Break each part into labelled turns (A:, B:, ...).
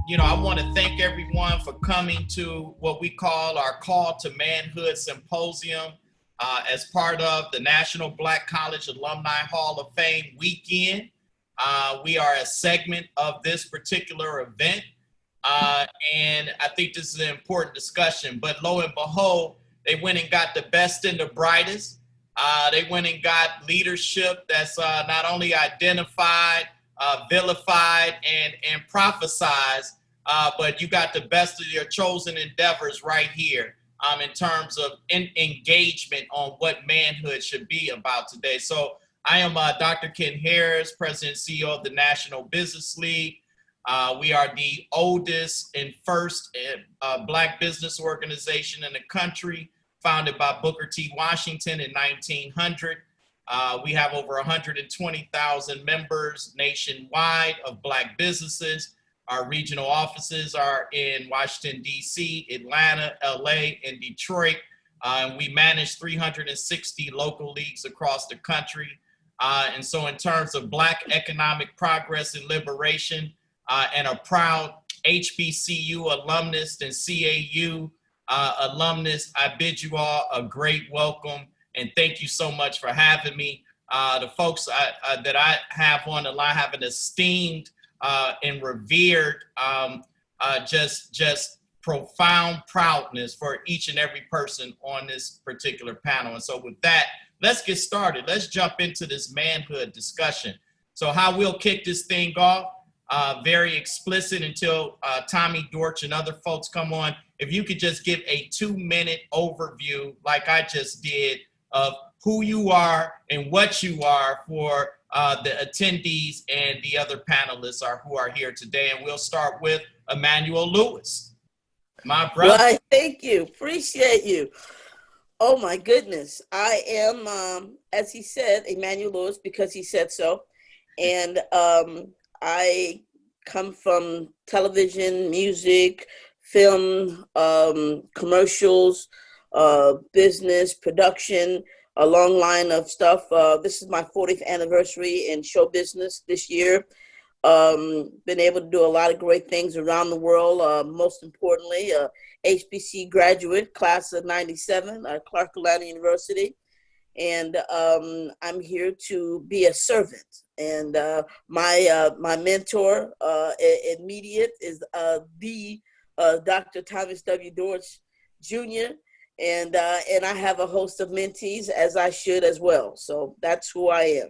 A: I want to thank everyone for coming to what we call our Call to Manhood Symposium as part of the National Black College Alumni Hall of Fame weekend. We are a segment of this particular event, and I think this is an important discussion. But lo and behold, they went and got the best and the brightest. They went and got leadership that's not only identified, vilified, and prophesized, but you got the best of your chosen endeavors right here in terms of engagement on what manhood should be about today. So I am Dr. Ken Harris, President and CEO of the National Business League. We are the oldest and first Black business organization in the country, founded by Booker T. Washington in 1900. We have over 120,000 members nationwide of Black businesses. Our regional offices are in Washington, D.C., Atlanta, L.A., and Detroit. We manage 360 local leagues across the country. And so in terms of Black economic progress and liberation, and a proud HBCU alumnus and CAU alumnus, I bid you all a great welcome and thank you so much for having me. The folks that I have on the line have an esteemed and revered, just profound proudness for each and every person on this particular panel. And so with that, let's get started. Let's jump into this manhood discussion. So how we'll kick this thing off, very explicit until Tommy Dortch and other folks come on. If you could just give a 2-minute overview, like I just did, of who you are and what you are for the attendees and the other panelists who are here today. And we'll start with Emmanuel Lewis, my brother.
B: Why, thank you. Appreciate you. Oh, my goodness. I am, as he said, Emmanuel Lewis, because he said so. And I come from television, music, film, commercials, business, production, a long line of stuff. This is my 40th anniversary in show business this year. Been able to do a lot of great things around the world. Most importantly, HBC graduate, class of 97, Clark Atlanta University. And I'm here to be a servant. And my mentor, immediate, is the Dr. Thomas W. Dortch Jr., and I have a host of mentees, as I should as well. So that's who I am.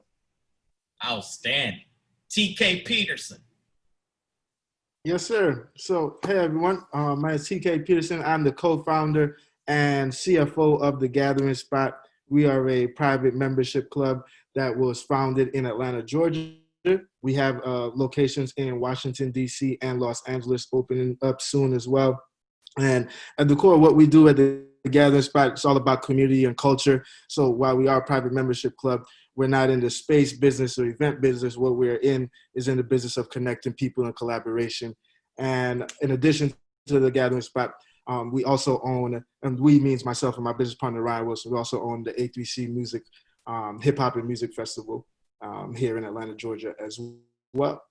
A: Outstanding. TK Peterson.
C: Yes, sir. So, hey, everyone. My name is TK Peterson. I'm the co-founder and CFO of The Gathering Spot. We are a private membership club that was founded in Atlanta, Georgia. We have locations in Washington, D.C. and Los Angeles opening up soon as well. And at the core of what we do at The Gathering Spot, it's all about community and culture. So while we are a private membership club, we're not in the space business or event business. What we're in is in the business of connecting people and collaboration. And in addition to The Gathering Spot, we also own, and we means myself and my business partner, Ryan Wilson, we also own the A3C Music, Hip Hop and Music Festival here in Atlanta, Georgia as well.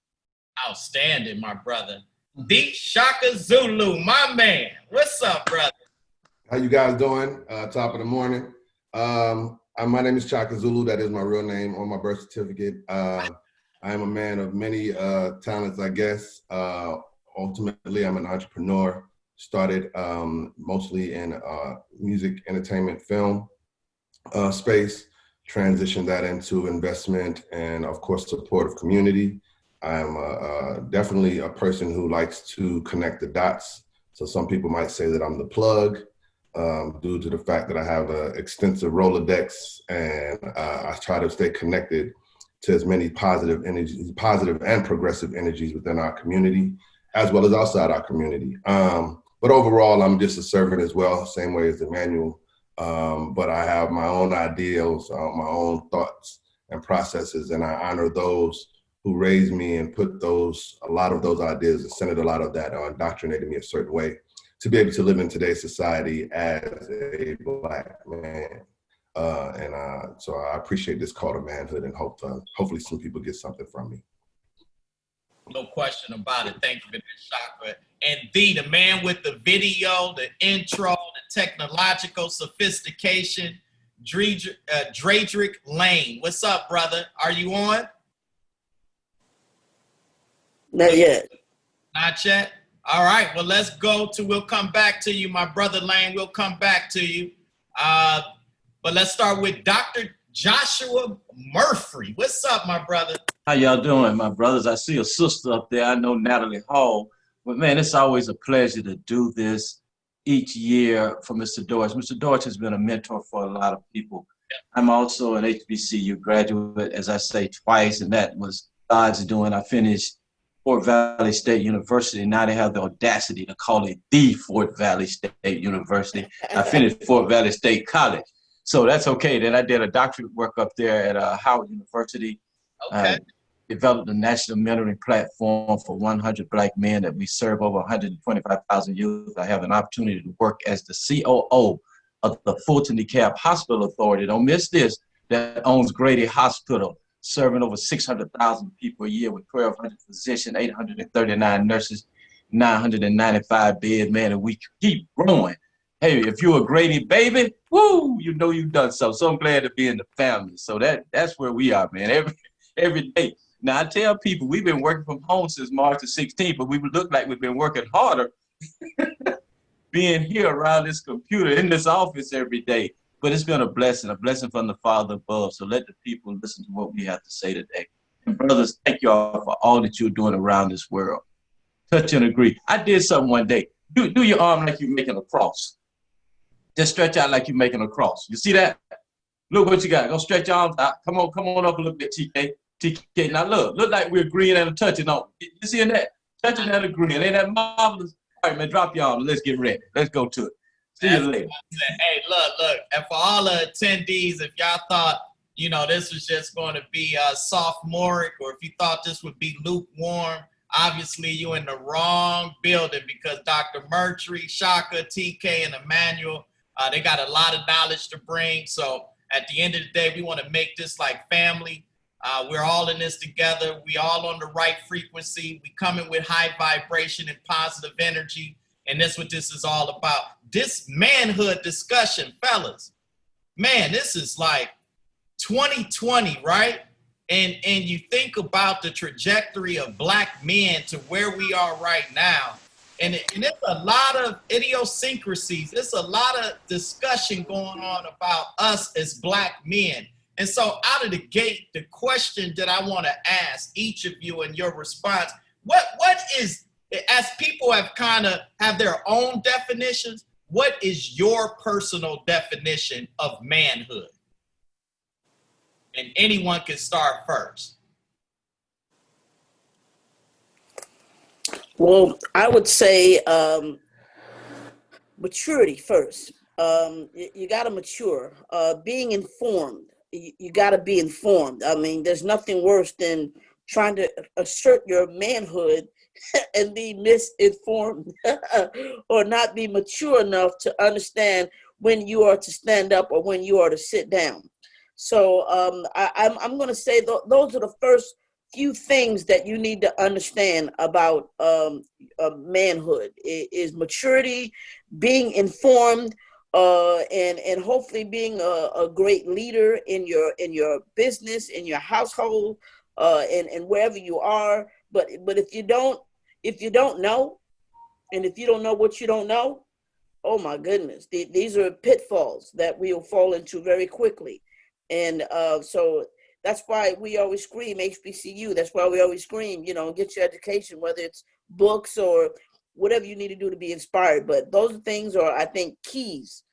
A: Outstanding, my brother. D. Shaka Zulu, my man. What's up, brother?
D: How you guys doing? Top of the morning. My name is Shaka Zulu. That is my real name on my birth certificate. I am a man of many talents, I guess. Ultimately, I'm an entrepreneur. Started mostly in music, entertainment, film space. Transitioned that into investment and, of course, support of community. I'm definitely a person who likes to connect the dots. So some people might say that I'm the plug due to the fact that I have an extensive Rolodex and I try to stay connected to as many positive energies, positive and progressive energies within our community, as well as outside our community. But overall, I'm just a servant as well, same way as Emmanuel. But I have my own ideals, my own thoughts and processes, and I honor those who raised me and put a lot of those ideas and centered a lot of that, indoctrinated me a certain way to be able to live in today's society as a Black man. So I appreciate this call to manhood and hopefully some people get something from me.
A: No question about it. Thank you for that, Chakra. And the man with the video, the intro, the technological sophistication, Dredrick Lane. What's up, brother? Are you on?
B: Not yet.
A: Not yet? All right. Well, let's go to, we'll come back to you, my brother Lane. We'll come back to you. But let's start with Dr. Joshua Murphy. What's up, my brother?
E: How y'all doing, my brothers? I see a sister up there. I know Natalie Hall. But man, it's always a pleasure to do this each year for Mr. Dortch. Mr. Dortch has been a mentor for a lot of people. I'm also an HBCU graduate, as I say, twice, and that was God's doing. I finished Fort Valley State University. Now they have the audacity to call it the Fort Valley State University. I finished Fort Valley State College. So that's okay. Then I did a doctorate work up there at Howard University.
A: Okay.
E: Developed a national mentoring platform for 100 Black men that we serve over 125,000 youth. I have an opportunity to work as the COO of the Fulton DeKalb Hospital Authority. Don't miss this, that owns Grady Hospital, serving over 600,000 people a year with 1,200 physicians, 839 nurses, 995 beds, man, and we keep growing. Hey, if you're a Grady baby, woo, you know you've done so. So I'm glad to be in the family. So that's where we are, man, every day. Now, I tell people we've been working from home since March the 16th, but we look like we've been working harder being here around this computer in this office every day. But it's been a blessing from the Father above. So let the people listen to what we have to say today. And brothers, thank you all for all that you're doing around this world. Touch and agree. I did something one day. Do your arm like you're making a cross. Just stretch out like you're making a cross. You see that? Look what you got. Go stretch your arms out. Come on up a little bit, TK. TK, now look like we're agreeing and touching on. You seeing that? Touching and agreeing. Ain't that marvelous? All right, man, drop your arms. Let's get ready. Let's go to it. See you later.
A: Hey, look. And for all the attendees, if y'all thought, this was just going to be sophomoric, or if you thought this would be lukewarm, obviously you're in the wrong building, because Dr. Murtry, Shaka, TK, and Emmanuel, they got a lot of knowledge to bring. So at the end of the day, we want to make this like family. We're all in this together. We all on the right frequency. We coming with high vibration and positive energy. And that's what this is all about. This manhood discussion, fellas, man, this is like 2020, right? And you think about the trajectory of Black men to where we are right now. And it's a lot of idiosyncrasies. It's a lot of discussion going on about us as Black men. And so out of the gate, the question that I want to ask each of you in your response, what is, as people have their own definitions, what is your personal definition of manhood? And anyone can start first.
B: Well, I would say maturity first. You got to mature. Being informed. You got to be informed. I mean, there's nothing worse than trying to assert your manhood and be misinformed or not be mature enough to understand when you are to stand up or when you are to sit down. So I'm going to say those are the first few things that you need to understand about manhood is maturity, being informed, and hopefully being a great leader in your business, in your household, and wherever you are. But if you don't know, and if you don't know what you don't know, oh my goodness, these are pitfalls that we'll fall into very quickly. And so that's why we always scream HBCU. That's why we always scream, get your education, whether it's books or whatever you need to do to be inspired. But those things are, I think, keys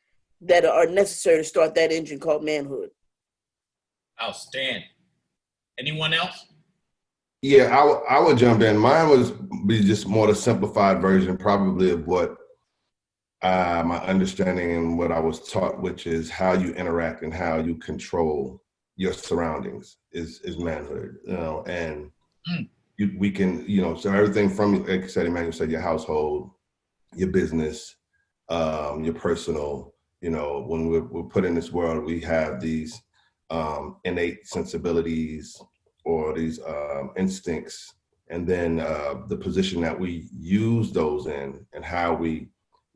B: that are necessary to start that engine called manhood.
A: Outstanding. Anyone else?
D: Yeah, I would jump in. Mine would be just more the simplified version, probably of what my understanding and what I was taught, which is how you interact and how you control your surroundings is manhood, and we can, so everything from, like I said, Emmanuel said, your household, your business, your personal, when we're put in this world, we have these innate sensibilities or these instincts And then the position that we use those in and how we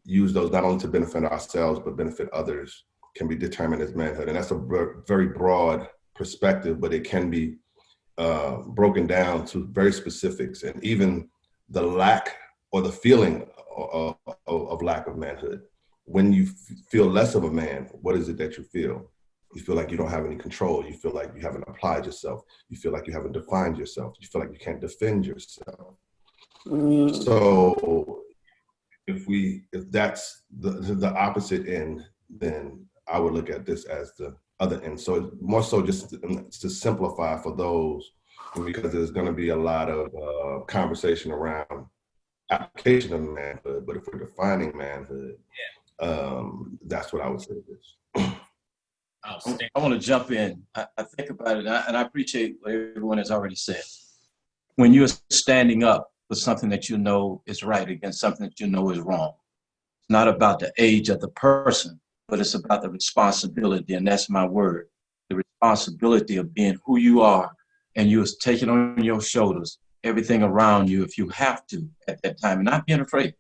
D: use those not only to benefit ourselves, but benefit others can be determined as manhood. And that's a very broad perspective, but it can be broken down to very specifics, and even the lack or the feeling of lack of manhood. When you feel less of a man, what is it that you feel? You feel like you don't have any control. You feel like you haven't applied yourself. You feel like you haven't defined yourself. You feel like you can't defend yourself. So if that's the opposite end, then I would look at this as the other end. So it's more so just to simplify for those, because there's going to be a lot of conversation around application of manhood. But if we're defining manhood, that's what I would say it is.
E: I want to jump in. I think about it, and I appreciate what everyone has already said. When you're standing up for something that you know is right against something that you know is wrong, it's not about the age of the person, but it's about the responsibility, and that's my word, the responsibility of being who you are, and you're taking on your shoulders everything around you if you have to at that time, and not being afraid.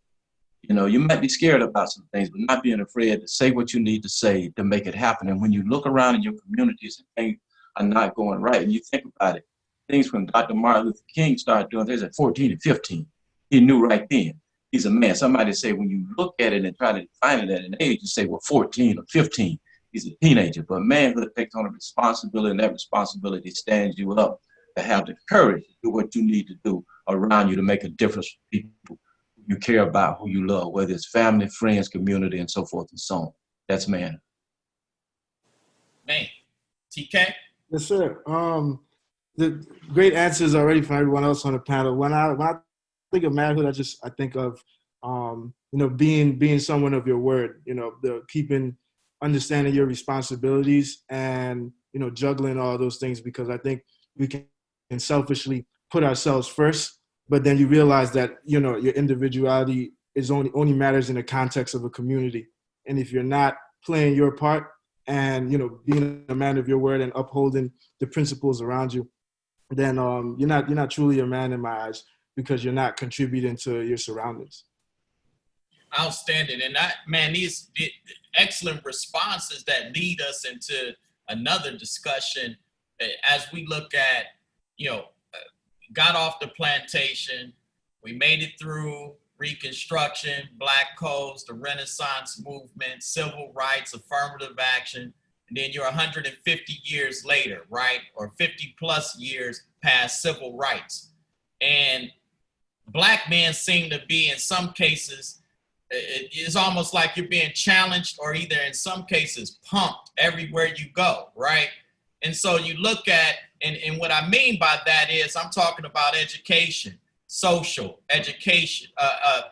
E: You know, you might be scared about some things, but not being afraid to say what you need to say to make it happen. And when you look around in your communities and things are not going right, and you think about it, things when Dr. Martin Luther King started doing things at 14 and 15, he knew right then he's a man. Somebody say when you look at it and try to define it at an age, you say, well, 14 or 15, he's a teenager. But manhood takes on a responsibility, and that responsibility stands you up to have the courage to do what you need to do around you to make a difference for people you care about, who you love, whether it's family, friends, community, and so forth and so on. That's man.
A: Man, TK?
C: Yes, sir. The great answers already from everyone else on the panel. When I think of manhood, I think of being someone of your word. You know, understanding your responsibilities, and juggling all those things, because I think we can selfishly put ourselves first, but then you realize that your individuality is only matters in the context of a community. And if you're not playing your part and being a man of your word and upholding the principles around you, then you're not truly a man in my eyes, because you're not contributing to your surroundings.
A: Outstanding. And these excellent responses that lead us into another discussion as we look at, got off the plantation, we made it through Reconstruction, Black codes, the Renaissance movement, civil rights, affirmative action, and then you're 150 years later, right? Or 50 plus years past civil rights. And Black men seem to be, in some cases, it's almost like you're being challenged, or either in some cases pumped everywhere you go, right? And so you look at, and what I mean by that is I'm talking about education, social, education,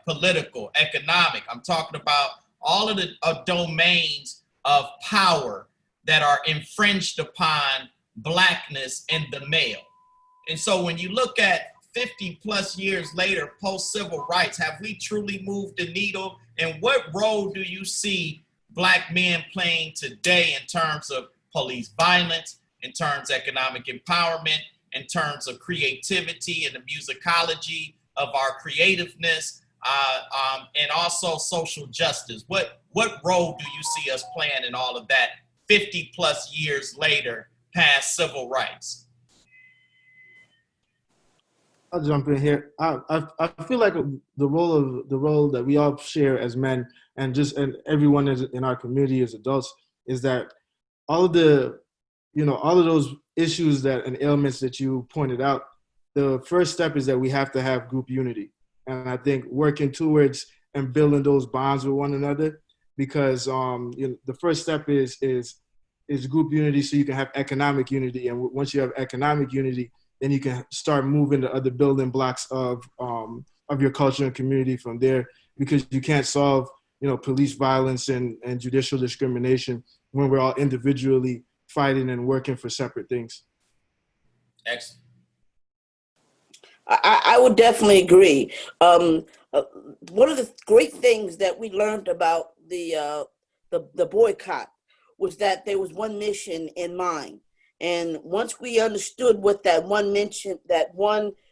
A: political, economic. I'm talking about all of the domains of power that are infringed upon Blackness in the male. And so when you look at 50 plus years later, post-civil rights, have we truly moved the needle? And what role do you see Black men playing today in terms of police violence, in terms of economic empowerment, in terms of creativity and the musicology of our creativeness, and also social justice? What role do you see us playing in all of that 50 plus years later past civil rights?
C: I'll jump in here. I feel like the role that we all share as men, and everyone in our community as adults, is that all of those issues and ailments that you pointed out, the first step is that we have to have group unity. And I think working towards and building those bonds with one another, because the first step is group unity, so you can have economic unity. And once you have economic unity, then you can start moving to other building blocks of your culture and community from there, because you can't solve police violence and judicial discrimination when we're all individually fighting and working for separate things.
A: Excellent.
B: I would definitely agree. One of the great things that we learned about the boycott was that there was one mission in mind. And once we understood what that one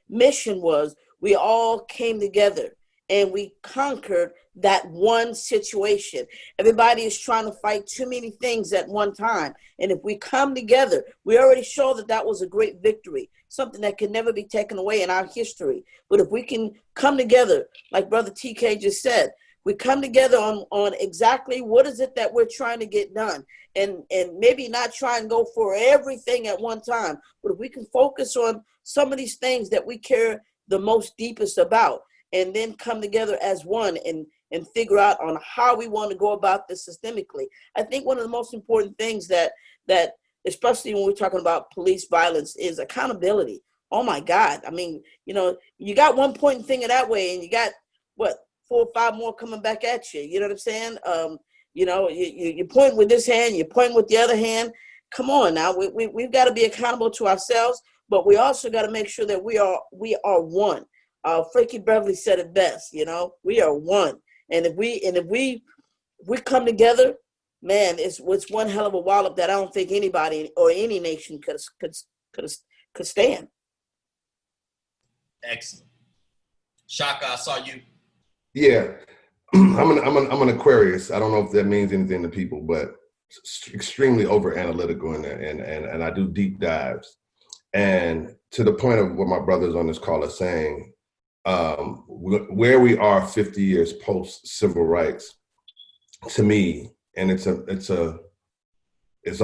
B: mission was we all came together and we conquered that one situation. Everybody is trying to fight too many things at one time. And if we come together, we already show that that was a great victory, something that can never be taken away in our history. But if we can come together, like Brother TK just said, we come together on exactly what is it that we're trying to get done. And maybe not try and go for everything at one time, but if we can focus on some of these things that we care the most deepest about, and then come together as one and figure out on how we want to go about this systemically. I think one of the most important things that especially when we're talking about police violence is accountability. Oh my God. I mean, you know, you got one point finger that way and you got what, 4 or 5 more coming back at you. You know what I'm saying? You know, you point with this hand, you point with the other hand. Come on now, we've got to be accountable to ourselves, but we also got to make sure that we are one. Frankie Beverly said it best, you know, we are one. And if we come together, man, it's one hell of a wallop that I don't think anybody or any nation could stand.
A: Excellent. Shaka, I saw you.
D: Yeah, I'm an Aquarius. I don't know if that means anything to people, but extremely over analytical in there, and I do deep dives. And to the point of what my brothers on this call are saying, where we are 50 years post civil rights, to me, and it's a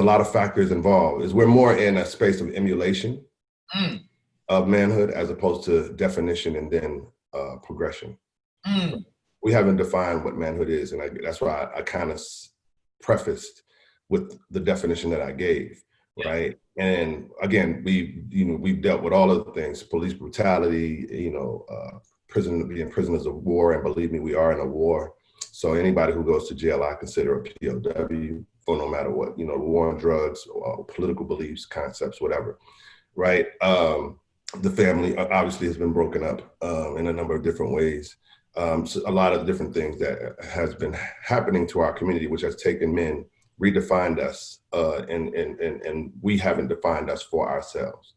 D: lot of factors involved, is we're more in a space of emulation of manhood as opposed to definition and then progression. We haven't defined what manhood is, and that's why I kind of prefaced with the definition that I gave, right? And again, we've dealt with all of the things: police brutality, being prisoners of war, and believe me, we are in a war. So anybody who goes to jail, I consider a POW for no matter what, the war on drugs, or political beliefs, concepts, whatever, right? The family obviously has been broken up in a number of different ways. So a lot of different things that has been happening to our community, which has taken men, redefined us, and we haven't defined us for ourselves.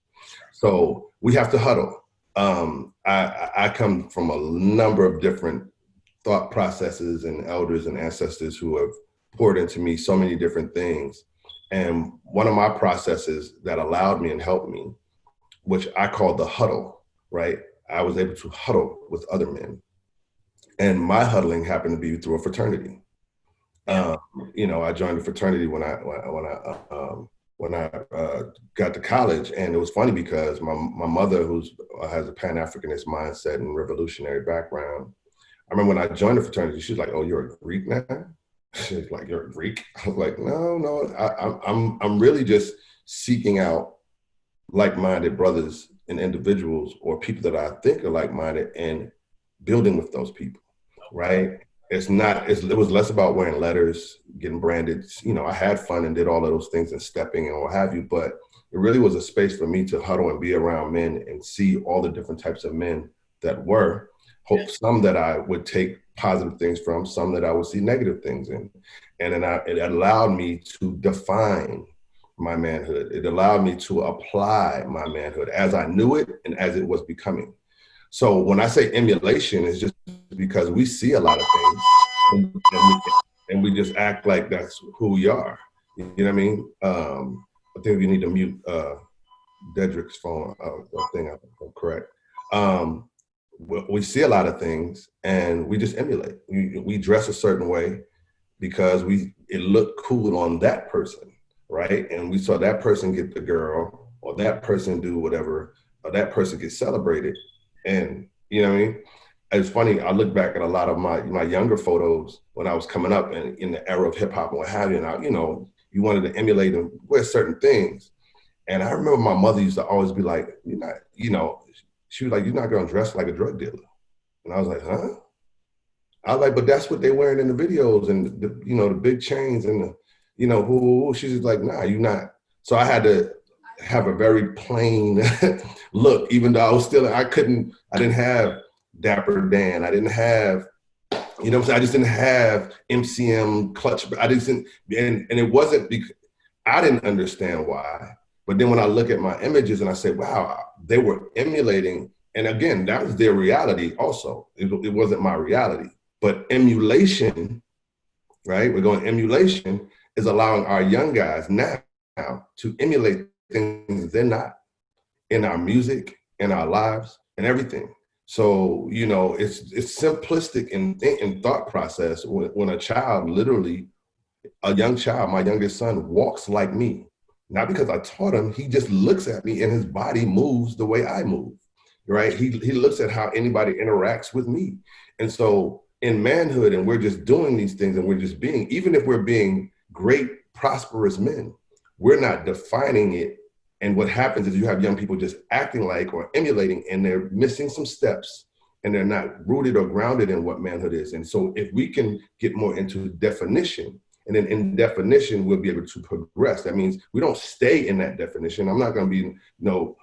D: So we have to huddle. I come from a number of different thought processes and elders and ancestors who have poured into me so many different things. And one of my processes that allowed me and helped me, which I call the huddle, right? I was able to huddle with other men. And my huddling happened to be through a fraternity. I joined a fraternity when I got to college, and it was funny because my mother, who has a Pan-Africanist mindset and revolutionary background, I remember when I joined the fraternity, she was like, "Oh, you're a Greek now?" She was like, "You're a Greek?" I was like, "No, I'm really just seeking out like-minded brothers and individuals, or people that I think are like-minded, and building with those people." Right? It was less about wearing letters, getting branded. I had fun and did all of those things and stepping and what have you, but it really was a space for me to huddle and be around men and see all the different types of men that were. Some that I would take positive things from, some that I would see negative things in. And then it allowed me to define my manhood. It allowed me to apply my manhood as I knew it and as it was becoming. So when I say emulation, it's just because we see a lot of things and we just act like that's who we are. You know what I mean? I think we need to mute Dedrick's phone thing. I'm correct. We see a lot of things and we just emulate. We dress a certain way because it looked cool on that person, right? And we saw that person get the girl, or that person do whatever, or that person get celebrated. And you know what I mean? It's funny, I look back at a lot of my younger photos when I was coming up and in the era of hip hop and what have you, and you wanted to emulate and wear certain things. And I remember my mother used to always be like, she was like, "You're not gonna dress like a drug dealer." And I was like, "Huh?" I was like, "But that's what they're wearing in the videos and the big chains and She's like, "Nah, you're not." So I had to have a very plain look, even though I didn't have Dapper Dan. I didn't have, I just didn't have MCM clutch. And it wasn't because I didn't understand why. But then when I look at my images and I say, wow, they were emulating And again, that was their reality also. It wasn't my reality. But emulation, right? We're going emulation is allowing our young guys now to emulate things they're not in our music, in our lives, and everything. So, you know, it's simplistic in thought process when a child, literally, a young child, my youngest son, walks like me. Not because I taught him, he just looks at me and his body moves the way I move, right? He looks at how anybody interacts with me. And so in manhood, and we're just doing these things and we're just being, even if we're being great, prosperous men, we're not defining it. And what happens is you have young people just acting like or emulating, and they're missing some steps and they're not rooted or grounded in what manhood is. And so if we can get more into definition, and then in definition, we'll be able to progress. That means we don't stay in that definition. I'm not going to be no,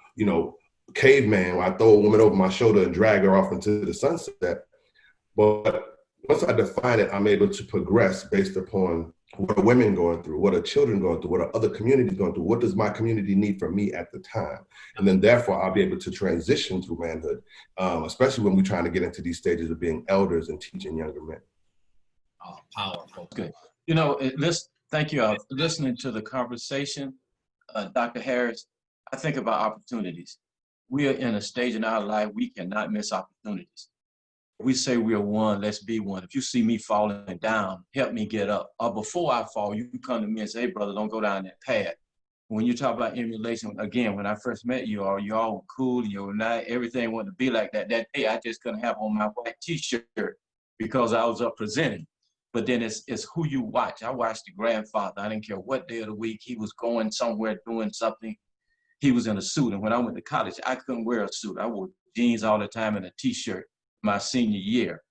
D: caveman where I throw a woman over my shoulder and drag her off into the sunset. But once I define it, I'm able to progress based upon what are women going through, what are children going through, what are other communities going through, what does my community need from me at the time? And then therefore I'll be able to transition through manhood, especially when we're trying to get into these stages of being elders and teaching younger men.
A: Oh, powerful.
E: Good. Thank you. Listening to the conversation, Dr. Harris, I think about opportunities. We are in a stage in our life, we cannot miss opportunities. We say we are one, let's be one. If you see me falling down, help me get up. Or before I fall, you can come to me and say, hey, brother, don't go down that path. When you talk about emulation, again, when I first met you all were cool, you were not, everything wanted to be like that. That day, I just couldn't have on my white t-shirt because I was up presenting. But then it's who you watch. I watched the grandfather. I didn't care what day of the week. He was going somewhere doing something. He was in a suit. And when I went to college, I couldn't wear a suit. I wore jeans all the time and a t-shirt my senior year.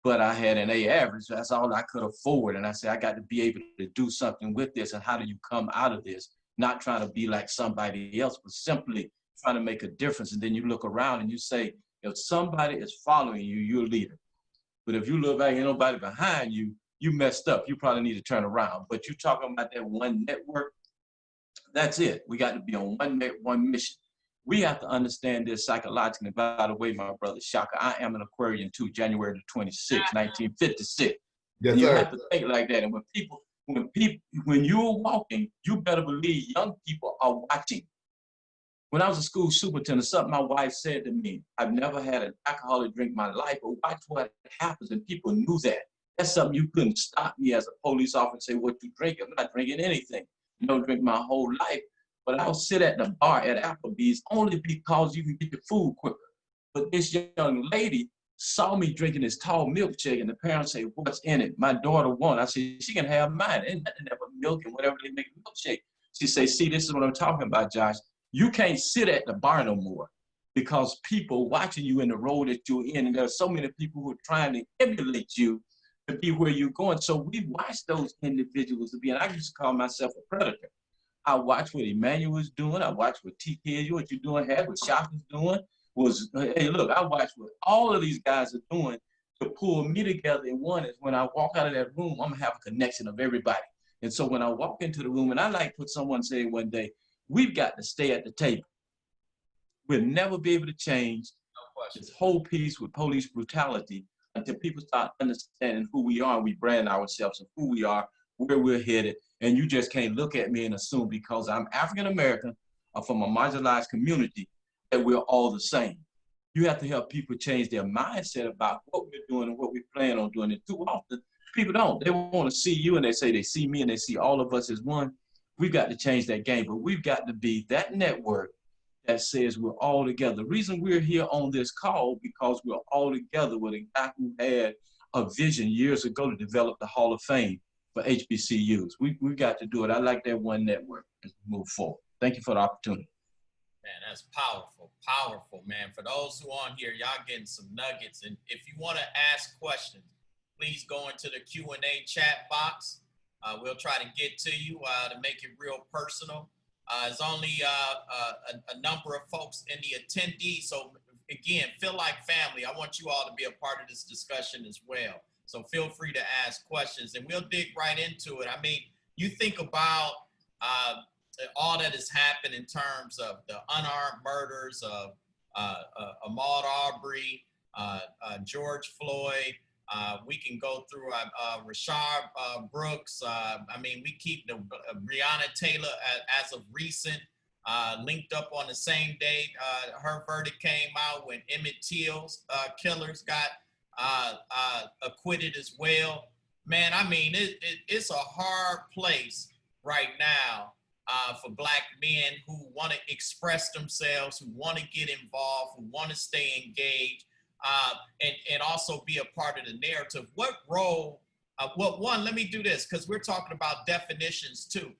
E: But I had an A average. That's all I could afford. And I said, I got to be able to do something with this. And how do you come out of this? Not trying to be like somebody else, but simply trying to make a difference. And then you look around and you say, if somebody is following you, you're a leader. But if you look back, ain't nobody behind you, you messed up. You probably need to turn around. But you're talking about that one network. That's it. We got to be on one mission. We have to understand this psychologically. By the way, my brother Shaka, I am an Aquarian too, January the 26th, 1956.
D: Yes,
E: and you
D: sir.
E: have to think like that. And when you're walking, you better believe young people are watching. When I was a school superintendent, something my wife said to me, I've never had an alcoholic drink in my life, but watch what happens. And people knew that. That's something you couldn't stop me as a police officer and say, what you drink? I'm not drinking anything. You don't drink my whole life. But I'll sit at the bar at Applebee's only because you can get the food quicker. But this young lady saw me drinking this tall milkshake, and the parents say, what's in it? My daughter won. I said, she can have mine. And nothing but milk and whatever they make a milkshake. She says, see, this is what I'm talking about, Josh. You can't sit at the bar no more because people watching you in the role that you're in, and there are so many people who are trying to emulate you to be where you're going. So we watch those individuals to be, and I used to call myself a predator. I watched what Emmanuel was doing. I watched what TK, what you're doing, had what Shaka's doing. Hey, look, I watched what all of these guys are doing to pull me together. And one is when I walk out of that room, I'm gonna have a connection of everybody. And so when I walk into the room, and I like what someone said one day, we've got to stay at the table. We'll never be able to change this whole piece with police brutality until people start understanding who we are. We brand ourselves of who we are, where we're headed. And you just can't look at me and assume because I'm African-American or from a marginalized community that we're all the same. You have to help people change their mindset about what we're doing and what we plan on doing. And too often, people don't. They want to see you and they say they see me and they see all of us as one. We've got to change that game, but we've got to be that network that says we're all together. The reason we're here on this call because we're all together with a guy who had a vision years ago to develop the Hall of Fame for HBCUs. We've got to do it. I like that one network as we move forward. Thank you for the opportunity.
A: Man, that's powerful, man. For those who on here, y'all getting some nuggets. And if you want to ask questions, please go into the Q&A chat box. We'll try to get to you to make it real personal. There's only a number of folks in the attendees. So again, feel like family. I want you all to be a part of this discussion as well. So feel free to ask questions and we'll dig right into it. I mean, you think about all that has happened in terms of the unarmed murders of Ahmaud Arbery, George Floyd. We can go through Rashard Brooks. I mean, we keep the Breonna Taylor as of recent, linked up on the same day her verdict came out when Emmett Till's killers got acquitted as well. Man, I mean, it's a hard place right now for Black men who want to express themselves, who want to get involved, who want to stay engaged, and also be a part of the narrative. What role, let me do this, because we're talking about definitions too.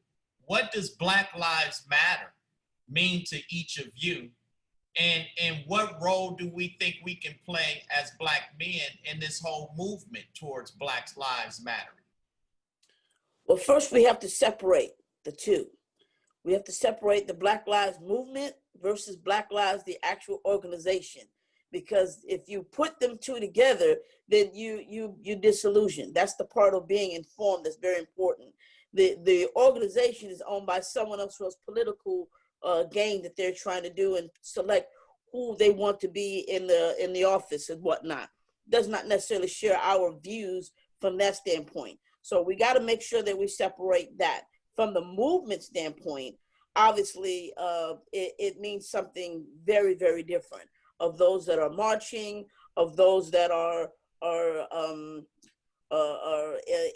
A: What does Black Lives Matter mean to each of you? And what role do we think we can play as Black men in this whole movement towards Black Lives Matter?
B: Well, first we have to separate the two. We have to separate the Black Lives Movement versus Black Lives, the actual organization. Because if you put them two together, then you disillusion. That's the part of being informed that's very important. The organization is owned by someone else's political gain that they're trying to do and select who they want to be in the office and whatnot. Does not necessarily share our views from that standpoint. So we got to make sure that we separate that. From the movement standpoint, obviously, it means something very, very different. Of those that are marching, of those that are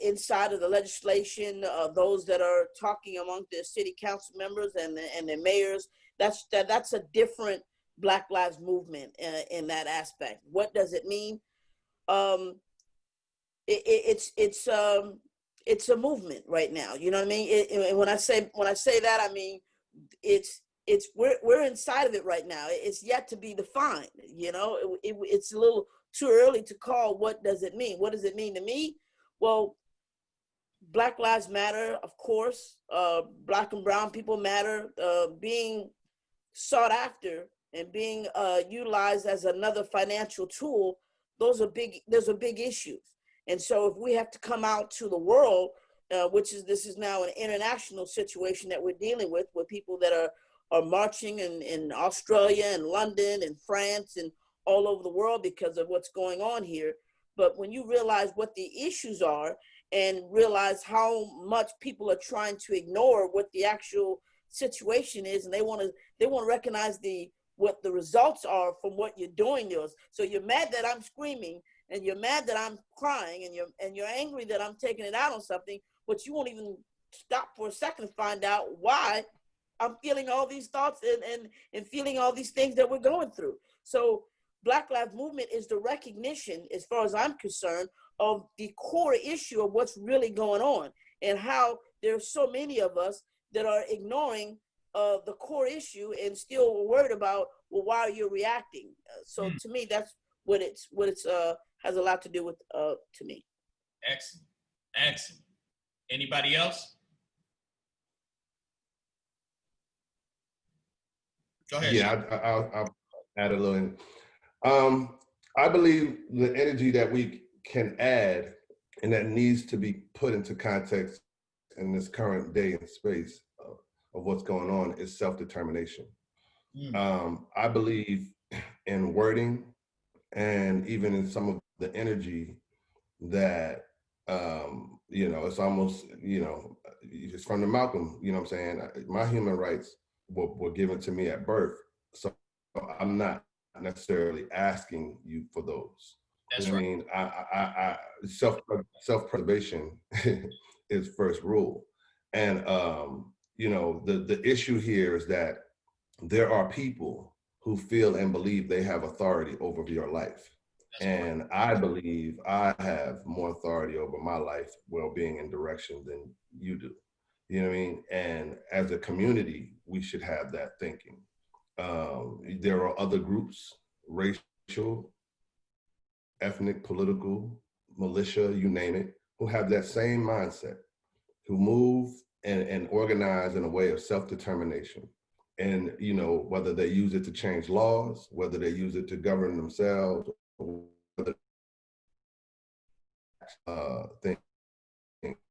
B: inside of the legislation, those that are talking among the city council members and the mayors. That's a different Black Lives Movement in that aspect. What does it mean? It's a movement right now. You know what I mean? And when I say that, I mean we're inside of it right now. It's yet to be defined. You know, it's a little too early to call. What does it mean? What does it mean to me? Well, Black Lives Matter, of course. Black and brown people matter. Being sought after and being utilized as another financial tool. Those are big issues. And so if we have to come out to the world, this is now an international situation that we're dealing with people that are marching in Australia and London and France and all over the world because of what's going on here. But when you realize what the issues are and realize how much people are trying to ignore what the actual situation is, and they want to recognize what the results are from what you're doing. So you're mad that I'm screaming, and you're mad that I'm crying, and you're angry that I'm taking it out on something, but you won't even stop for a second to find out why I'm feeling all these thoughts and feeling all these things that we're going through. So Black Lives Movement is the recognition, as far as I'm concerned, of the core issue of what's really going on and how there's so many of us that are ignoring the core issue and still worried about, well, why are you reacting? So to me, that's what it's has a lot to do with to me.
A: Excellent. Anybody else? Go ahead.
D: Yeah, I'll add a little in. I believe the energy that we can add and that needs to be put into context in this current day and space of what's going on is self-determination. I believe in wording and even in some of the energy that, it's almost, it's from the Malcolm, you know what I'm saying? My human rights were given to me at birth. So I'm not necessarily asking you for those.
A: That's
D: right. I mean, I self-preservation is first rule. And, the issue here is that there are people who feel and believe they have authority over your life. And I believe I have more authority over my life, well-being and direction than you do. You know what I mean? And as a community, we should have that thinking. There are other groups, racial, ethnic, political, militia, you name it, who have that same mindset, who move and organize in a way of self-determination. And, whether they use it to change laws, whether they use it to govern themselves,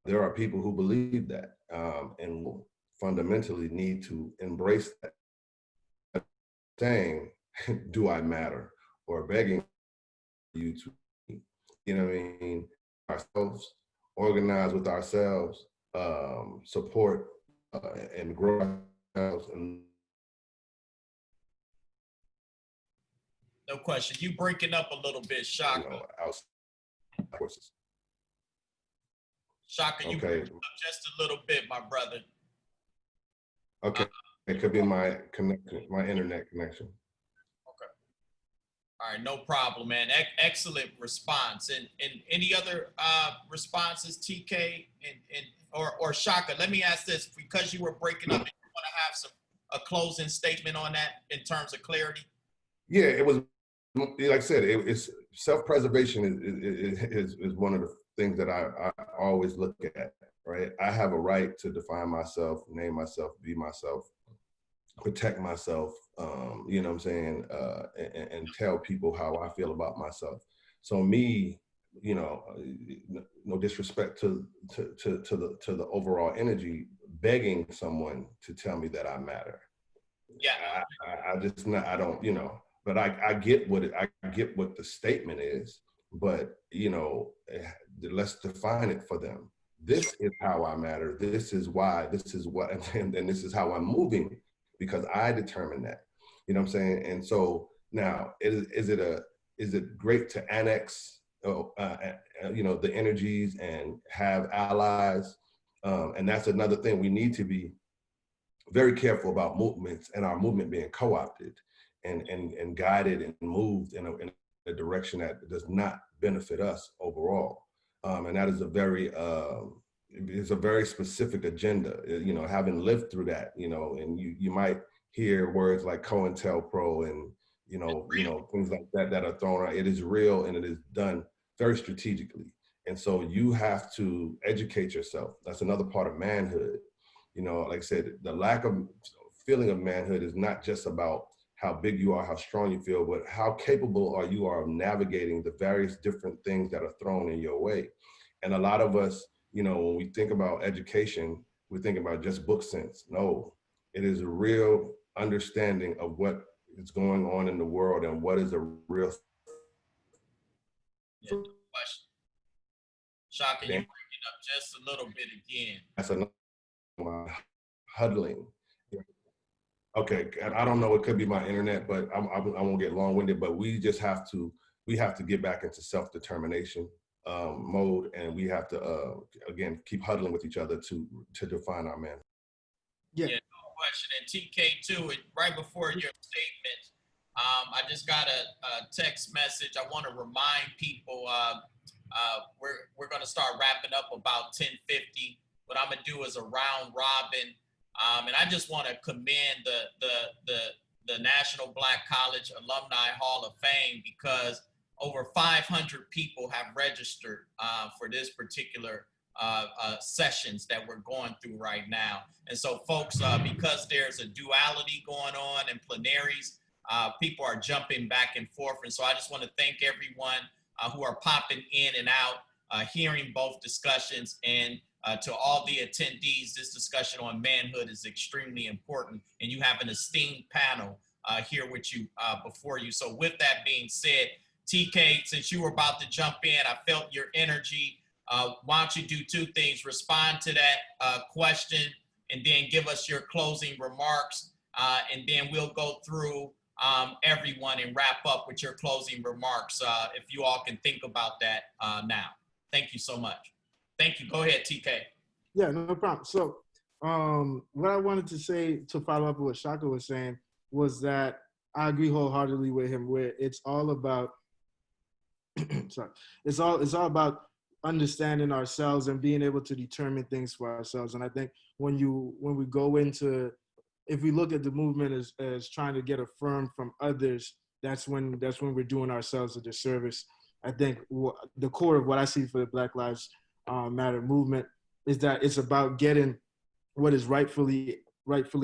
D: there are people who believe that and fundamentally need to embrace that. Saying do I matter, or begging you to, you know what I mean, ourselves, organize with ourselves, support and grow ourselves. And
A: No question. You breaking up a little bit, Shaka.
D: outside forces.
A: Shaka, you
D: Okay.
A: breaking up just a little bit, my brother.
D: Okay. It could be my connection, my internet connection.
A: All right, no problem, man. Excellent response. And any other responses, TK or Shaka? Let me ask this: because you were breaking up, do you want to have a closing statement on that in terms of clarity?
D: Yeah, it was like I said. It's self-preservation is one of the things that I always look at. Right, I have a right to define myself, name myself, be myself, protect myself, you know what I'm saying, and tell people how I feel about myself. So me, you know, no disrespect to the overall energy, begging someone to tell me that I matter.
A: Yeah,
D: I just not, I don't, you know, but I get what I get what the statement is, but you know, let's define it for them. This is how I matter. This is why. This is what, and this is how I'm moving, because I determine that. You know what I'm saying? And so now, is it great to annex, you know, the energies and have allies? And that's another thing. We need to be very careful about movements and our movement being co-opted and guided and moved in a direction that does not benefit us overall. And that is it's a very specific agenda, you know, having lived through that, you know, and you might hear words like COINTELPRO and, you know, things like that are thrown out. It is real and it is done very strategically. And so you have to educate yourself. That's another part of manhood. You know, like I said, the lack of feeling of manhood is not just about how big you are, how strong you feel, but how capable are you of navigating the various different things that are thrown in your way. And a lot of us, you know, when we think about education, we think about just book sense. No, it is a real understanding of what is going on in the world and what is a real.
A: yeah, no question. Shaka, you breaking up just a little bit again.
D: That's another huddling. Okay, and I don't know, it could be my internet, but I won't get long-winded, but we have to get back into self-determination mode, and we have to, again, keep huddling with each other to define our man.
C: Yeah.
A: Yeah, no question. And TK too, right before your statement, I just got a text message. I want to remind people we're going to start wrapping up about 10:50. What I'm going to do is a round robin. And I just want to commend the National Black College Alumni Hall of Fame, because over 500 people have registered for this particular sessions that we're going through right now. And so folks, because there's a duality going on and plenaries, people are jumping back and forth. And so I just want to thank everyone who are popping in and out, hearing both discussions. And to all the attendees, this discussion on manhood is extremely important, and you have an esteemed panel here with you before you. So with that being said, TK, since you were about to jump in, I felt your energy. Why don't you do two things: respond to that question, and then give us your closing remarks, and then we'll go through everyone and wrap up with your closing remarks, if you all can think about that now. Thank you so much. Thank you. Go ahead, TK.
C: Yeah, no problem. So what I wanted to say to follow up with what Shaka was saying was that I agree wholeheartedly with him, where it's all about sorry, it's all about understanding ourselves and being able to determine things for ourselves. And I think when we go into, if we look at the movement as trying to get affirmed from others, that's when we're doing ourselves a disservice. I think the core of what I see for the Black Lives Matter movement is that it's about getting what is rightfully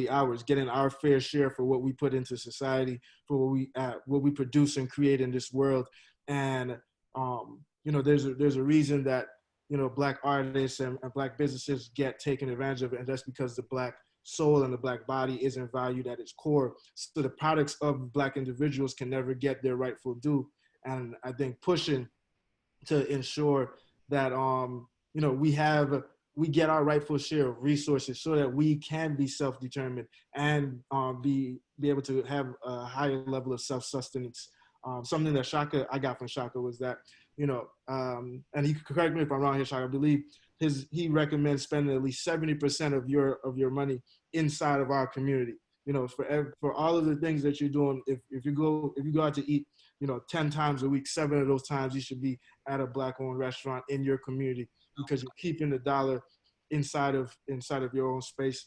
C: ours, getting our fair share for what we put into society, for what we produce and create in this world. And there's a reason that Black artists and Black businesses get taken advantage of, and that's because the Black soul and the Black body isn't valued at its core. So the products of Black individuals can never get their rightful due. And I think pushing to ensure that we get our rightful share of resources so that we can be self-determined and be able to have a higher level of self-sustenance. Something that I got from Shaka was that, and he could correct me if I'm wrong here, Shaka, I believe he recommends spending at least 70% of your money inside of our community. For all of the things that you're doing, if you go out to eat, 10 times a week, 7 of those times you should be at a Black-owned restaurant in your community, because you're keeping the dollar inside of your own space.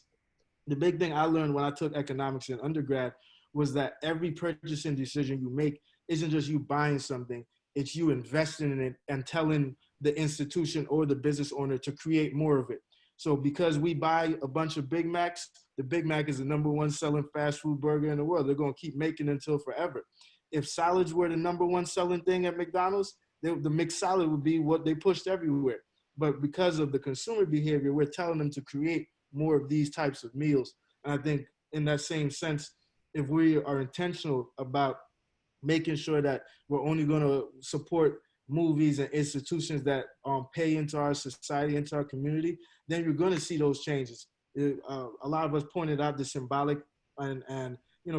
C: The big thing I learned when I took economics in undergrad was that every purchasing decision you make isn't just you buying something, it's you investing in it and telling the institution or the business owner to create more of it. So because we buy a bunch of Big Macs, the Big Mac is the #1 selling fast food burger in the world. They're going to keep making it until forever. If salads were the #1 selling thing at McDonald's, the McSalad would be what they pushed everywhere. But because of the consumer behavior, we're telling them to create more of these types of meals. And I think in that same sense, if we are intentional about making sure that we're only going to support movies and institutions that pay into our society, into our community, then you're going to see those changes. A lot of us pointed out the symbolic and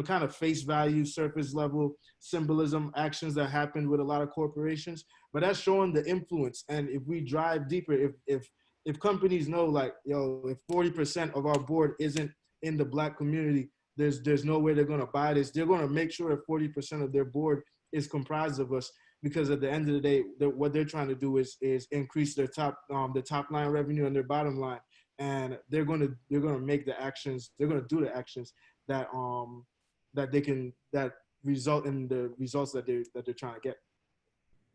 C: kind of face value, surface level symbolism actions that happen with a lot of corporations, but that's showing the influence. And if we drive deeper, if companies know, like, if 40% of our board isn't in the Black community, there's no way they're going to buy this. They're going to make sure that 40% of their board is comprised of us, because at the end of the day, what they're trying to do is increase their top line revenue and their bottom line. And they're going to make the actions. They're going to do the actions that result in the results that they're trying to get.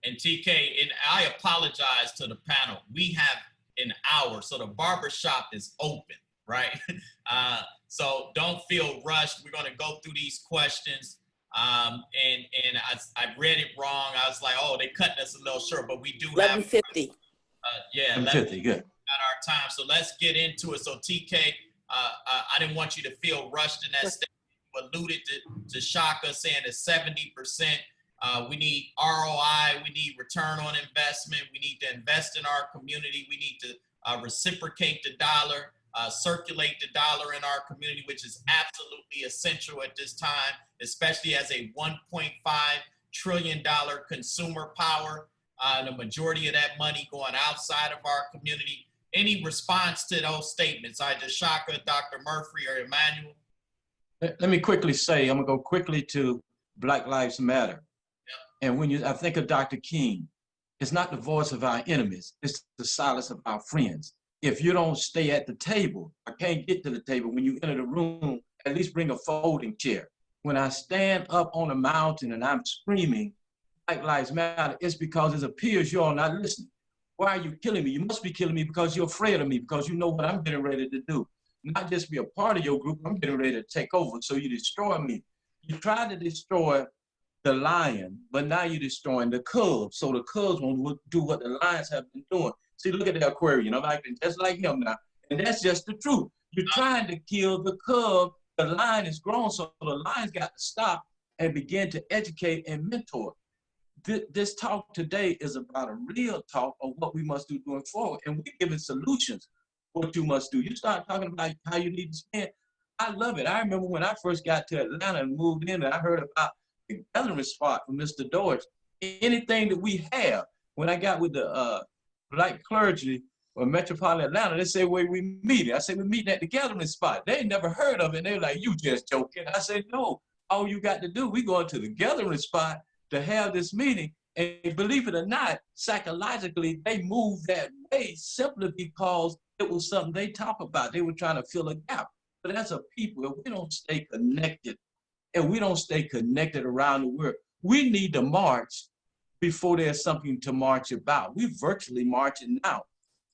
A: And TK, and I apologize to the panel. We have an hour, so the barbershop is open, right? So don't feel rushed. We're going to go through these questions. And I read it wrong. I was like, oh, they cutting us a little short, but we do
B: 11:50.
A: Yeah,
E: 11:50, good.
A: At our time. So let's get into it. So TK, I didn't want you to feel rushed in that statement. You alluded to Shaka saying that 70%, we need ROI, we need return on investment, we need to invest in our community, we need to reciprocate the dollar, circulate the dollar in our community, which is absolutely essential at this time, especially as a $1.5 trillion consumer power. The majority of that money going outside of our community. Any response to those statements, either Shaka, Dr. Murphy, or Emmanuel?
E: Let me quickly say, I'm gonna go quickly to Black Lives Matter. Yep. And I think of Dr. King, it's not the voice of our enemies, it's the silence of our friends. If you don't stay at the table, I can't get to the table. When you enter the room, at least bring a folding chair. When I stand up on a mountain and I'm screaming, Black Lives Matter, it's because it appears you're not listening. Why are you killing me? You must be killing me because you're afraid of me, because you know what I'm getting ready to do. Not just be a part of your group, I'm getting ready to take over, so you destroy me. You tried to destroy the lion, but now you're destroying the cubs, so the cubs won't do what the lions have been doing. See, look at the Aquarian, I'm acting just like him now, and that's just the truth. You're trying to kill the cub, the lion is grown, so the lion's got to stop and begin to educate and mentor. This talk today is about a real talk of what we must do going forward, and we're giving solutions what you must do. You start talking about how you need to spend. I love it. I remember when I first got to Atlanta and moved in, and I heard about the gathering spot from Mr. Deutsch. Anything that we have, when I got with the Black clergy or Metropolitan Atlanta, they say, where we meet. I said, we're meeting at the gathering spot. They ain't never heard of it. They're like, you just joking. I said, no, all you got to do, we going to the gathering spot to have this meeting. And believe it or not, psychologically, they moved that way simply because it was something they talk about. They were trying to fill a gap. But as a people, if we don't stay connected, and we don't stay connected around the world, we need to march before there's something to march about. We're virtually marching now.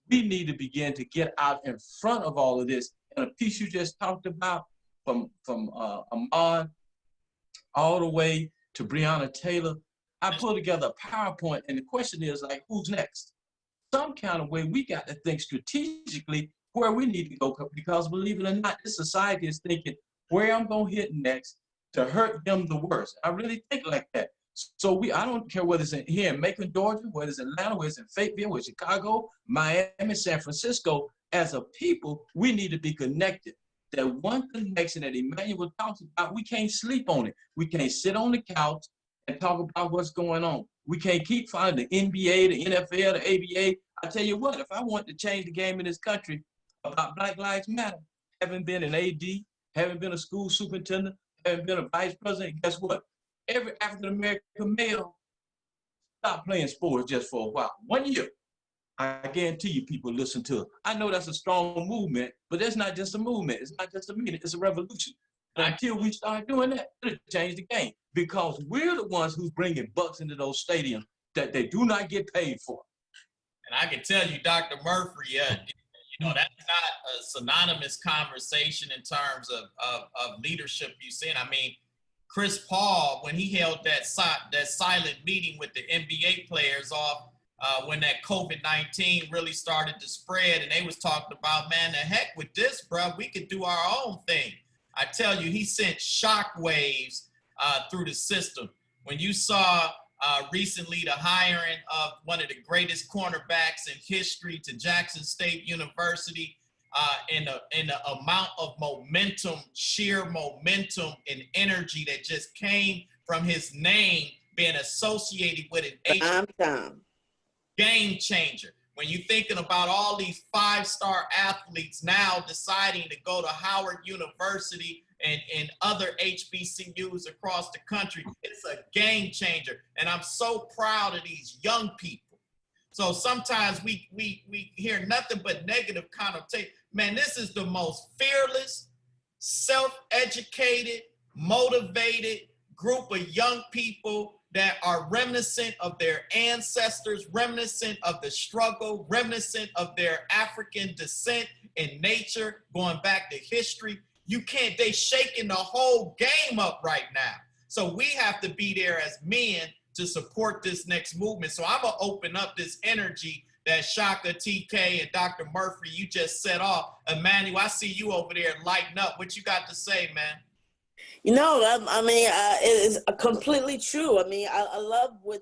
E: We need to begin to get out in front of all of this. And a piece you just talked about from Ahmaud all the way to Breonna Taylor, I pulled together a PowerPoint, and the question is, like, who's next? Some kind of way we got to think strategically where we need to go, because believe it or not, this society is thinking where I'm going to hit next to hurt them the worst. I really think like that. So I don't care whether it's here in Macon, Georgia, whether it's Atlanta, whether it's in Fayetteville, whether it's Chicago, Miami, San Francisco. As a people, we need to be connected. That one connection that Emmanuel talks about, we can't sleep on it. We can't sit on the couch and talk about what's going on. We can't keep following the NBA, the NFL, the ABA. I tell you what, if I want to change the game in this country about Black Lives Matter, having been an AD, having been a school superintendent, having been a vice president, guess what? Every African-American male stopped playing sports just for a while. 1 year. I guarantee you people listen to it. I know that's a strong movement, but that's not just a movement. It's not just a meeting. It's a revolution. And until we start doing that, it'll change the game, because we're the ones who's bringing bucks into those stadiums that they do not get paid for.
A: And I can tell you, Dr. Murphy, you know, that's not a synonymous conversation in terms of leadership you've seen. I mean, Chris Paul, when he held that silent meeting with the NBA players off when that COVID-19 really started to spread, and they was talking about, man, the heck with this, bro, we could do our own thing. I tell you, he sent shockwaves through the system. When you saw recently the hiring of one of the greatest cornerbacks in history to Jackson State University, in the amount of momentum, sheer momentum and energy that just came from his name being associated with an game changer. When you're thinking about all these five-star athletes now deciding to go to Howard University and other HBCUs across the country, it's a game changer. And I'm so proud of these young people. So sometimes we hear nothing but negative connotation. Man, this is the most fearless, self-educated, motivated group of young people that are reminiscent of their ancestors, reminiscent of the struggle, reminiscent of their African descent in nature, going back to history. They shaking the whole game up right now. So we have to be there as men to support this next movement. So I'm gonna open up this energy that Shaka, TK, and Dr. Murphy, you just set off. Emmanuel, I see you over there lighting up. What you got to say, man?
B: You know, I mean, it is completely true. I mean, I love with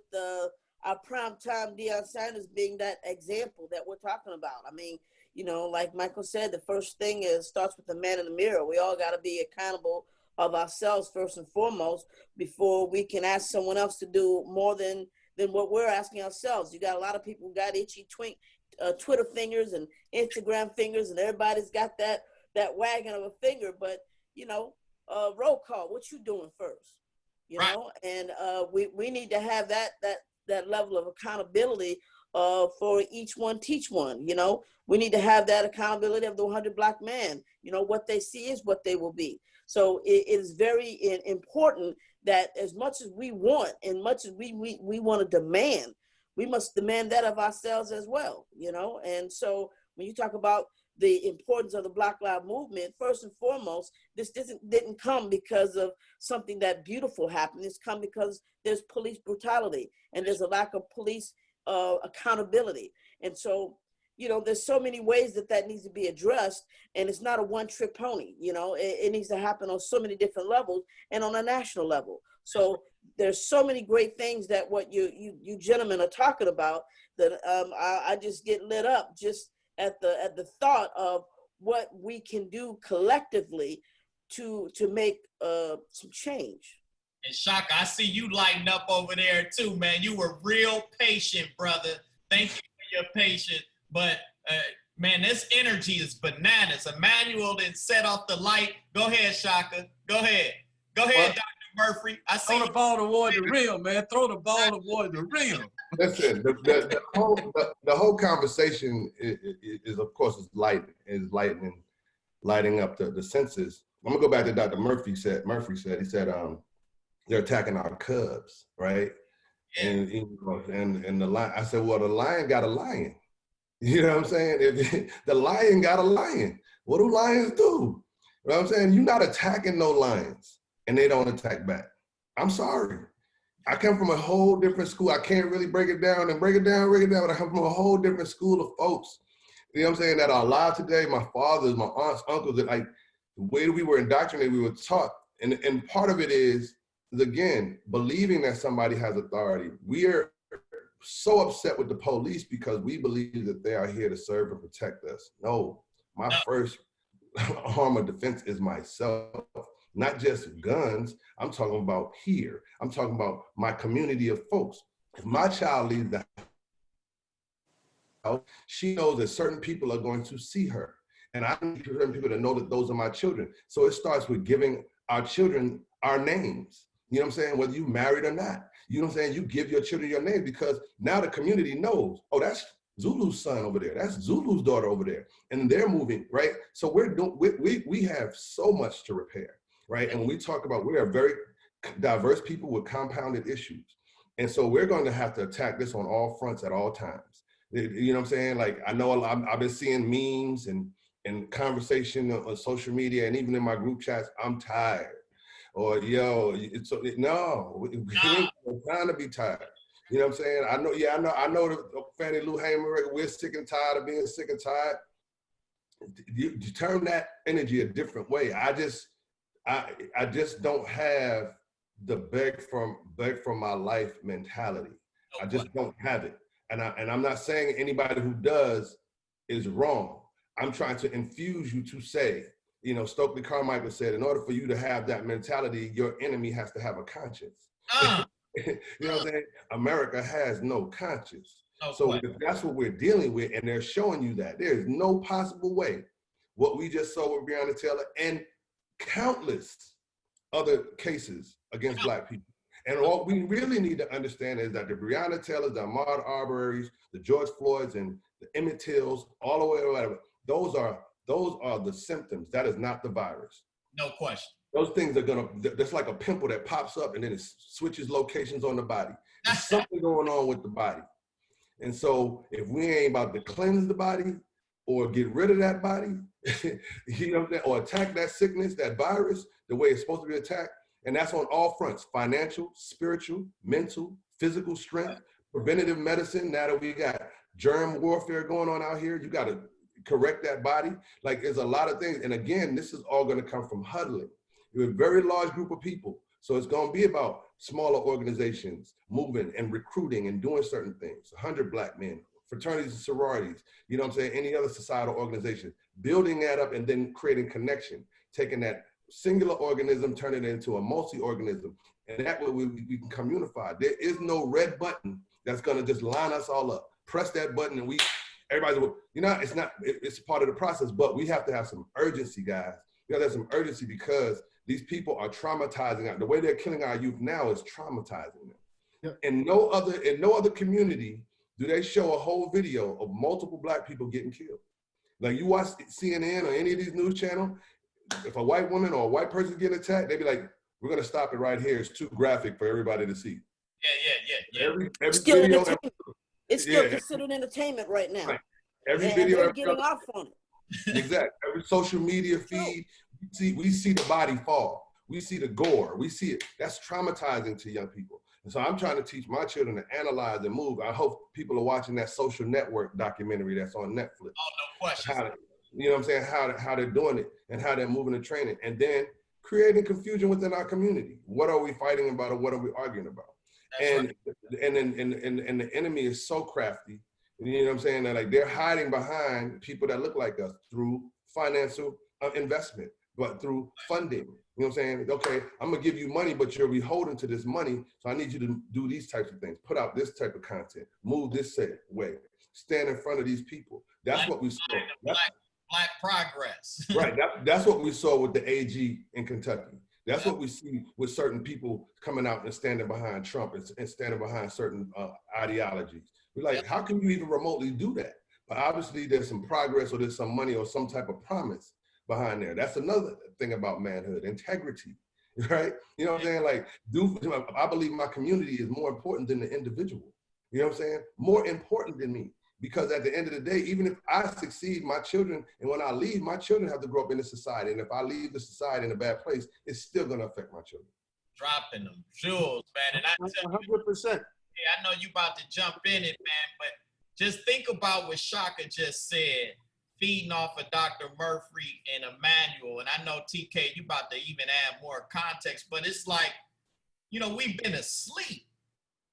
B: our primetime Deion Sanders being that example that we're talking about. I mean, you know, like Michael said, the first thing starts with the man in the mirror. We all got to be accountable of ourselves first and foremost before we can ask someone else to do more than what we're asking ourselves. You got a lot of people who got itchy Twitter fingers and Instagram fingers, and everybody's got that wagging of a finger. But, you know, roll call, what you doing first? You know, and we need to have that level of accountability for each one, teach one. You know, we need to have that accountability of the 100 Black men. You know, what they see is what they will be. So it is very important that as much as we want and much as we want to demand, we must demand that of ourselves as well, you know? And so when you talk about the importance of the Black Lives Movement, first and foremost, this didn't come because of something that beautiful happened. It's come because there's police brutality and there's a lack of police accountability. And so, you know, there's so many ways that needs to be addressed, and it's not a one-trick pony. You know, it needs to happen on so many different levels and on a national level. So there's so many great things that what you gentlemen are talking about that I just get lit up just at the thought of what we can do collectively to make some change.
A: And Shaka, I see you lighting up over there too, man. You were real patient, brother. Thank you for your patience. But man, this energy is bananas. Emmanuel didn't set off the light. Go ahead, Shaka. Go ahead, Dr. Murphy. I see.
E: Throw the ball toward the rim, man. Throw the ball toward the rim.
D: Listen, the whole conversation is of course, lighting up the senses. I'm gonna go back to Dr. Murphy said. He said they're attacking our cubs, right? Yeah. And the lion. I said, well, the lion got a lion. You know what I'm saying? If the lion got a lion, what do lions do? You know what I'm saying? You're not attacking no lions, and they don't attack back. I'm sorry. I come from a whole different school. I can't really break it down, but I come from a whole different school of folks You know what I'm saying? That are alive today. My fathers, my aunts, uncles, that like the way we were indoctrinated, we were taught. And part of it is again, believing that somebody has authority. We are so upset with the police because we believe that they are here to serve and protect us. No, my first arm of defense is myself, not just guns. I'm talking about here. I'm talking about my community of folks. If my child leaves the house, she knows that certain people are going to see her. And I need certain people to know that those are my children. So it starts with giving our children our names. You know what I'm saying? Whether you married or not. You know what I'm saying? You give your children your name because now the community knows, oh, that's Zulu's son over there. That's Zulu's daughter over there. And they're moving, right? So we have so much to repair, right? And when we talk about, we are very diverse people with compounded issues. And so we're going to have to attack this on all fronts at all times. You know what I'm saying? Like, I know I've been seeing memes and conversation on social media and even in my group chats, I'm tired. Or, yo, no, we ain't trying to be tired. You know what I'm saying? I know the Fannie Lou Hamer record, we're sick and tired of being sick and tired. You turn that energy a different way. I just don't have the beg from my life mentality. I just don't have it. And I'm not saying anybody who does is wrong. I'm trying to infuse you to say, you know, Stokely Carmichael said, in order for you to have that mentality, your enemy has to have a conscience. You know what I'm saying? America has no conscience. So if that's what we're dealing with, and they're showing you that, there is no possible way what we just saw with Breonna Taylor and countless other cases against Black people. And what we really need to understand is that the Breonna Taylors, the Ahmaud Arbery's, the George Floyds, and the Emmett Tills, all the way to whatever, those are the symptoms. That is not the virus.
A: No question.
D: Those things are that's like a pimple that pops up and then it switches locations on the body. There's something going on with the body. And so if we ain't about to cleanse the body or get rid of that body, you know, or attack that sickness, that virus, the way it's supposed to be attacked, and that's on all fronts: financial, spiritual, mental, physical strength, preventative medicine. Now that we got germ warfare going on out here, you got to correct that body. Like, there's a lot of things. And again, this is all going to come from huddling. You're a very large group of people. So it's going to be about smaller organizations moving and recruiting and doing certain things. 100 Black men, fraternities and sororities, you know what I'm saying? Any other societal organization, building that up and then creating connection, taking that singular organism, turning it into a multi-organism. And that way we can come unified. There is no red button that's going to just line us all up. Press that button and everybody's, you know, it's part of the process, but we have to have some urgency, guys. We have to have some urgency because these people are traumatizing. The way they're killing our youth now is traumatizing them. Yep. In no other community do they show a whole video of multiple Black people getting killed. Like, you watch CNN or any of these news channels, if a white woman or a white person getting attacked, they be like, we're gonna stop it right here. It's too graphic for everybody to see.
A: Yeah.
D: Every
B: still
D: video,
B: entertainment. It's still considered entertainment right now.
D: Right. Every video,
B: they're getting off on it.
D: Exactly. Every social media feed, we see the body fall. We see the gore. We see it. That's traumatizing to young people. And so I'm trying to teach my children to analyze and move. I hope people are watching that Social Network documentary that's on Netflix.
A: Oh, no question.
D: You know what I'm saying? How they're doing it and how they're moving and training, and then creating confusion within our community. What are we fighting about, or what are we arguing about? And the enemy is so crafty. You know what I'm saying? That, like, they're hiding behind people that look like us through financial investment, but through funding. You know what I'm saying? Okay, I'm gonna give you money, but you're beholden to this money, so I need you to do these types of things, put out this type of content, move this way, stand in front of these people. That's what we saw.
A: Black progress.
D: Right. That's what we saw with the AG in Kentucky. That's what we see with certain people coming out and standing behind Trump and standing behind certain ideologies. We're like, how can you even remotely do that? But obviously there's some progress or there's some money or some type of promise behind there. That's another thing about manhood, integrity, right? You know what I'm saying? Like, I believe my community is more important than the individual. You know what I'm saying? More important than me. Because at the end of the day, even if I succeed, my children, and when I leave, my children have to grow up in this society. And if I leave the society in a bad place, it's still going to affect my children.
A: Dropping them jewels, man. And I tell you,
C: 100%.
A: I know you about to jump in it, man, but just think about what Shaka just said, feeding off of Dr. Murphy and Emmanuel. And I know TK, you about to even add more context, but it's like, you know, we've been asleep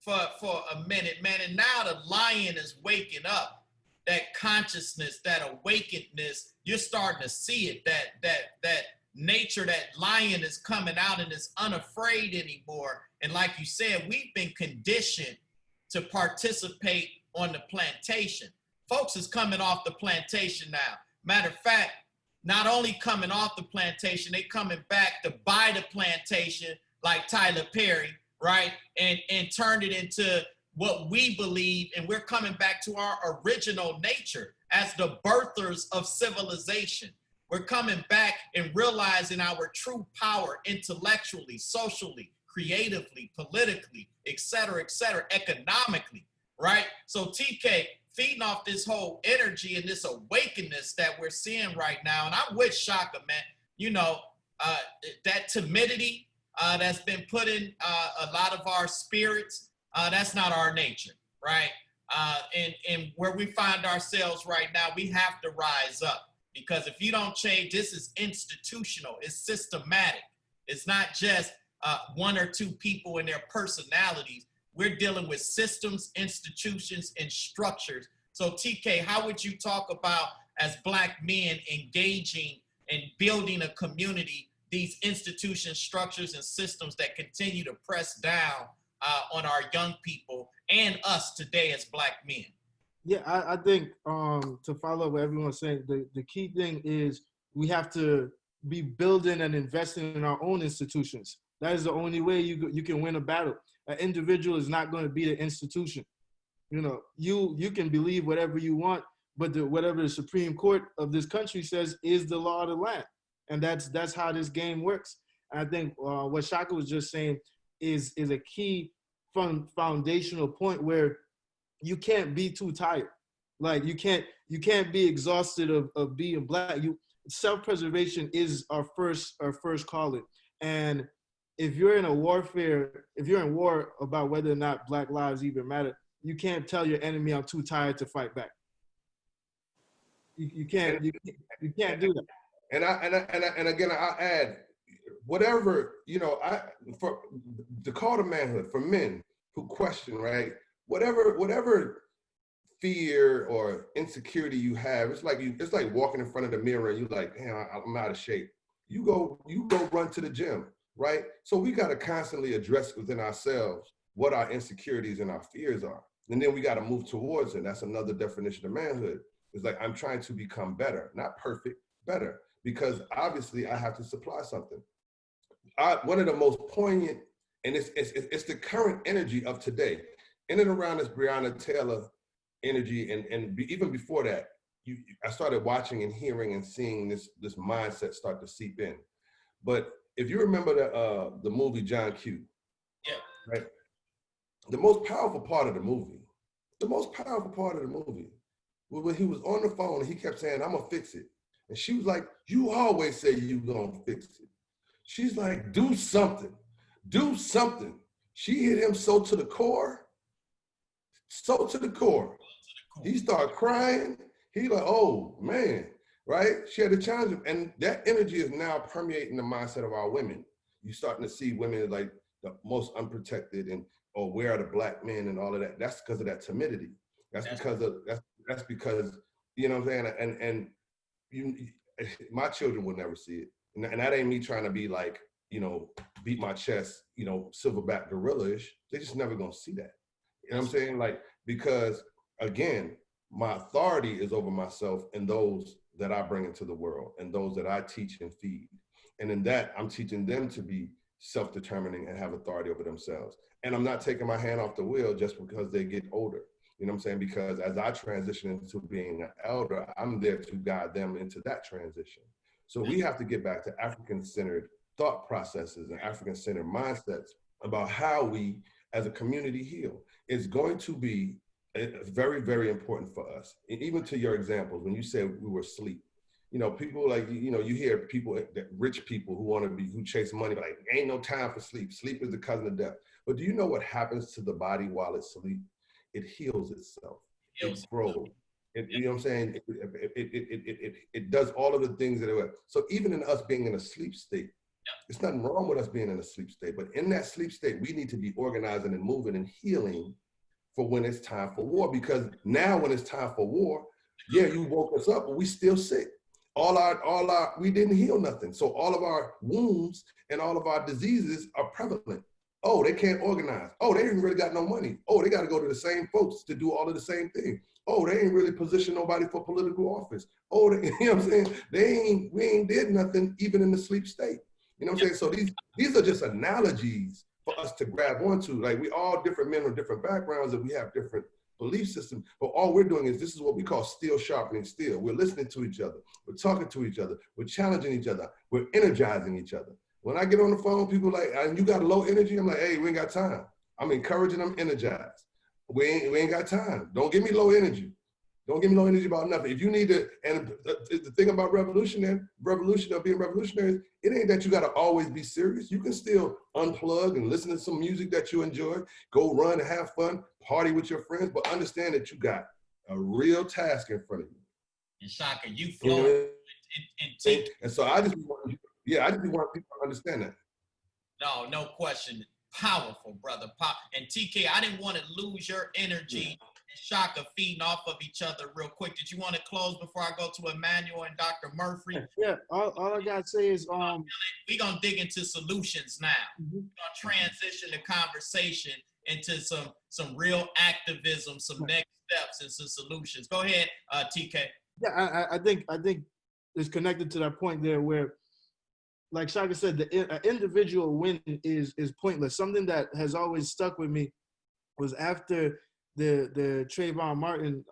A: for a minute, man. And now the lion is waking up. That consciousness, that awakenedness, you're starting to see it. That nature, that lion is coming out and is unafraid anymore. And like you said, we've been conditioned to participate on the plantation. Folks is coming off the plantation now. Matter of fact, not only coming off the plantation, they coming back to buy the plantation like Tyler Perry, right? And turn it into what we believe, and we're coming back to our original nature as the birthers of civilization. We're coming back and realizing our true power intellectually, socially, creatively, politically, et cetera, economically, right? So TK, feeding off this whole energy and this awakeness that we're seeing right now, and I'm with Shaka, man, you know, that timidity that's been put in a lot of our spirits, that's not our nature, right? And where we find ourselves right now, we have to rise up, because if you don't change, this is institutional, it's systematic. It's not just one or two people and their personalities. We're dealing with systems, institutions, and structures. So TK, how would you talk about, as Black men, engaging and building a community, these institutions, structures, and systems that continue to press down on our young people and us today as Black men?
C: Yeah, I think to follow what everyone's saying, the key thing is we have to be building and investing in our own institutions. That is the only way you can win a battle. An individual is not going to be the institution. You know, you can believe whatever you want, but whatever the Supreme Court of this country says is the law of the land. And that's how this game works. And I think what Shaka was just saying is a key foundational point where you can't be too tired. Like you can't be exhausted of being Black. Self-preservation is our first calling. And if you're in war about whether or not Black lives even matter, you can't tell your enemy, I'm too tired to fight back. You can't do that.
D: And again, I'll add, whatever, you know, for the call to manhood for men who question, right? Whatever fear or insecurity you have, it's like walking in front of the mirror and you're like, damn, I'm out of shape. You go run to the gym, right? So we got to constantly address within ourselves what our insecurities and our fears are. And then we got to move towards it. That's another definition of manhood. It's like, I'm trying to become better, not perfect, better, because obviously I have to supply something. One of the most poignant, and it's the current energy of today, in and around this Breonna Taylor energy, and even before that, I started watching and hearing and seeing this mindset start to seep in. But if you remember the movie John Q,
A: yeah,
D: right? The most powerful part of the movie was when he was on the phone and he kept saying, I'm gonna fix it. And she was like, you always say you gonna fix it. She's like, do something. She hit him so to the core. He started crying. He like, oh man, right? She had to challenge him. And that energy is now permeating the mindset of our women. You're starting to see women like the most unprotected and, oh, where are the Black men and all of that? That's because of that timidity. That's because, you know what I'm saying? And my children will never see it. And that ain't me trying to be like, you know, beat my chest, you know, silverback gorilla-ish. They just never gonna see that. You know what I'm saying? Like, because again, my authority is over myself and those that I bring into the world and those that I teach and feed. And in that, I'm teaching them to be self-determining and have authority over themselves. And I'm not taking my hand off the wheel just because they get older. You know what I'm saying? Because as I transition into being an elder, I'm there to guide them into that transition. So we have to get back to African-centered thought processes and African-centered mindsets about how we, as a community, heal. It's going to be very, very important for us. And even to your examples, when you said we were asleep, you know, people like, you know, you hear people, rich people who chase money, but like, ain't no time for sleep. Sleep is the cousin of death. But do you know what happens to the body while it's asleep? It heals itself. it grows. You know what I'm saying? It does all of the things that it. So even in us being in a sleep state, there's nothing wrong with us being in a sleep state. But in that sleep state, we need to be organizing and moving and healing for when it's time for war. Because now when it's time for war, yeah, you woke us up, but we still sick. We didn't heal nothing. So all of our wounds and all of our diseases are prevalent. Oh, they can't organize. Oh, they ain't really got no money. Oh, they got to go to the same folks to do all of the same thing. Oh, they ain't really positioned nobody for political office. Oh, you know what I'm saying? We ain't did nothing even in the sleep state. You know what I'm saying? So these are just analogies for us to grab onto. Like, we all different men with different backgrounds, and we have different belief systems, but all we're doing is, this is what we call steel sharpening steel. We're listening to each other, we're talking to each other, we're challenging each other, we're energizing each other. When I get on the phone, people like, and you got low energy, I'm like, hey, we ain't got time. I'm encouraging them, energized. We ain't got time. Don't give me low energy. Don't give me low energy about nothing. If you need to, and the thing about revolution or being revolutionary, it ain't that you got to always be serious. You can still unplug and listen to some music that you enjoy, go run and have fun, party with your friends, but understand that you got a real task in front of you.
A: And Shaka, you flow.
D: And so I just want people to understand that.
A: No question. Powerful, brother. And TK, I didn't want to lose your energy. Shaka feeding off of each other real quick. Did you want to close before I go to Emmanuel and Dr. Murphy?
C: Yeah, all I got to say is
A: we're going to dig into solutions now. We're going to transition the conversation into some real activism, some next steps and some solutions. Go ahead, TK.
C: Yeah, I think it's connected to that point there where, like Shaka said, the individual win is pointless. Something that has always stuck with me was after the Trayvon Martin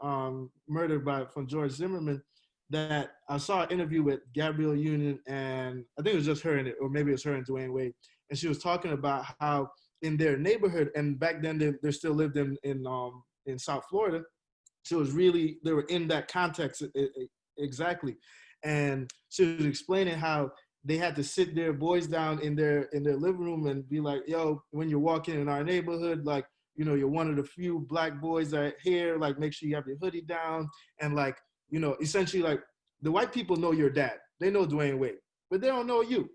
C: murder from George Zimmerman, that I saw an interview with Gabrielle Union, and I think it was just her or maybe it was her and Dwayne Wade, and she was talking about how in their neighborhood, and back then they still lived in South Florida, so it was really, they were in that context exactly, and she was explaining how they had to sit their boys down in their living room and be like, yo, when you're walking in our neighborhood, like, you know, you're one of the few black boys that are here, like, make sure you have your hoodie down. And like, you know, essentially, like, the white people know your dad. They know Dwayne Wade, but they don't know you.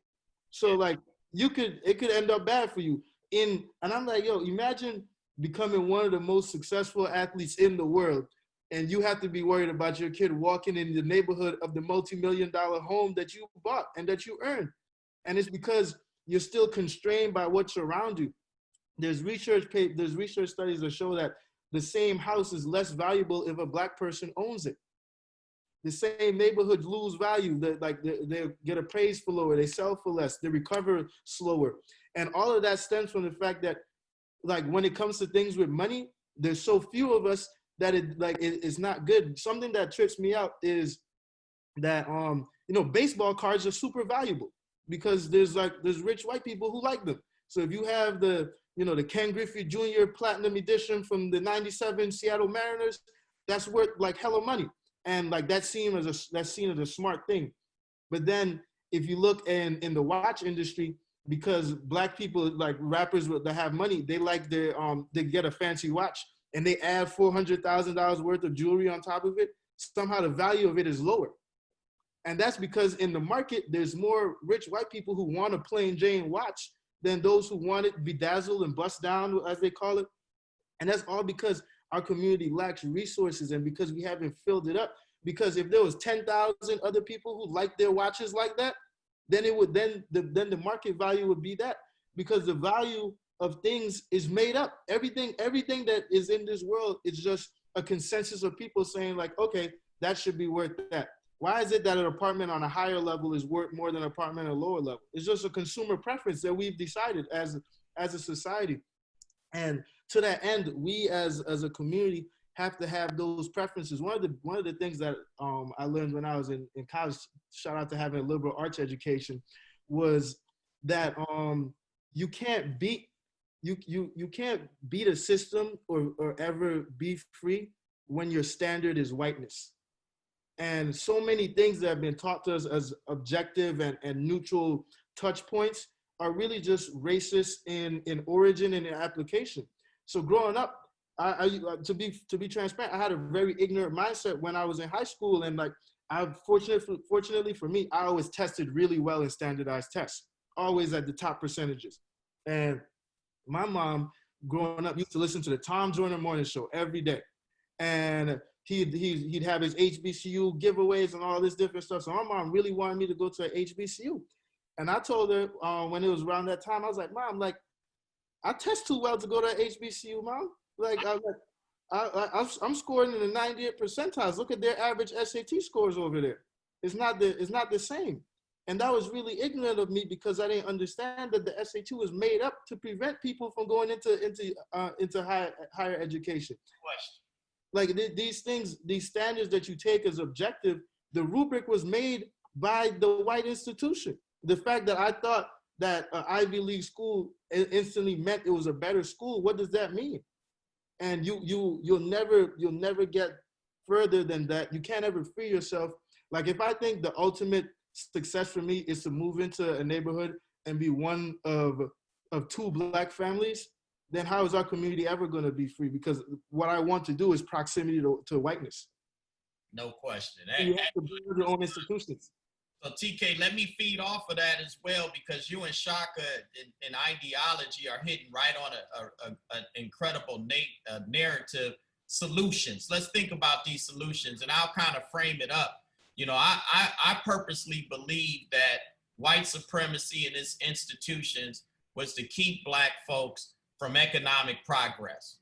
C: So like, it could end up bad for you. And I'm like, yo, imagine becoming one of the most successful athletes in the world, and you have to be worried about your kid walking in the neighborhood of the multi-million-dollar home that you bought and that you earned. And it's because you're still constrained by what's around you. There's research studies that show that the same house is less valuable if a black person owns it. The same neighborhoods lose value. They get appraised for lower, they sell for less, they recover slower. And all of that stems from the fact that, like, when it comes to things with money, there's so few of us that it's not good. Something that trips me out is that baseball cards are super valuable because there's rich white people who like them. So if you have the Ken Griffey Jr. Platinum Edition from the '97 Seattle Mariners, that's worth like hella money, and like that's seen as a smart thing. But then if you look in the watch industry, because black people, like rappers that have money, they like they get a fancy watch and they add $400,000 worth of jewelry on top of it. Somehow the value of it is lower. And that's because in the market, there's more rich white people who want a plain Jane watch than those who want it bedazzled and bust down, as they call it. And that's all because our community lacks resources and because we haven't filled it up. Because if there was 10,000 other people who like their watches like that, then the market value would be that, because the value of things is made up. Everything that is in this world is just a consensus of people saying like, okay, that should be worth that. Why is it that an apartment on a higher level is worth more than an apartment at a lower level? It's just a consumer preference that we've decided as a society. And to that end, we as a community have to have those preferences. One of the things that I learned when I was in college, shout out to having a liberal arts education, was that you can't beat a system or ever be free when your standard is whiteness. And so many things that have been taught to us as objective and neutral touch points are really just racist in origin and in application. So growing up, to be transparent, I had a very ignorant mindset when I was in high school, and like fortunately for me, I always tested really well in standardized tests, always at the top percentages. And my mom, growing up, used to listen to the Tom Joyner Morning Show every day, and he'd have his HBCU giveaways and all this different stuff. So my mom really wanted me to go to a HBCU, and I told her when it was around that time, I was like, Mom, like I test too well to go to HBCU, Mom. Like I'm scoring in the 90th percentiles. Look at their average SAT scores over there. It's not the same. And that was really ignorant of me because I didn't understand that the SAT was made up to prevent people from going into higher education.
A: Question.
C: Like these things, these standards that you take as objective, the rubric was made by the white institution. The fact that I thought that an Ivy League school instantly meant it was a better school, what does that mean? And you'll never get further than that. You can't ever free yourself. Like if I think the ultimate success for me is to move into a neighborhood and be one of 2 Black families, then how is our community ever going to be free? Because what I want to do is proximity to whiteness.
A: No question.
C: You have to build your own institutions.
A: So TK, let me feed off of that as well, because you and Shaka in ideology are hitting right on an incredible narrative solutions. Let's think about these solutions, and I'll kind of frame it up. You know, I purposely believe that white supremacy in its institutions was to keep Black folks from economic progress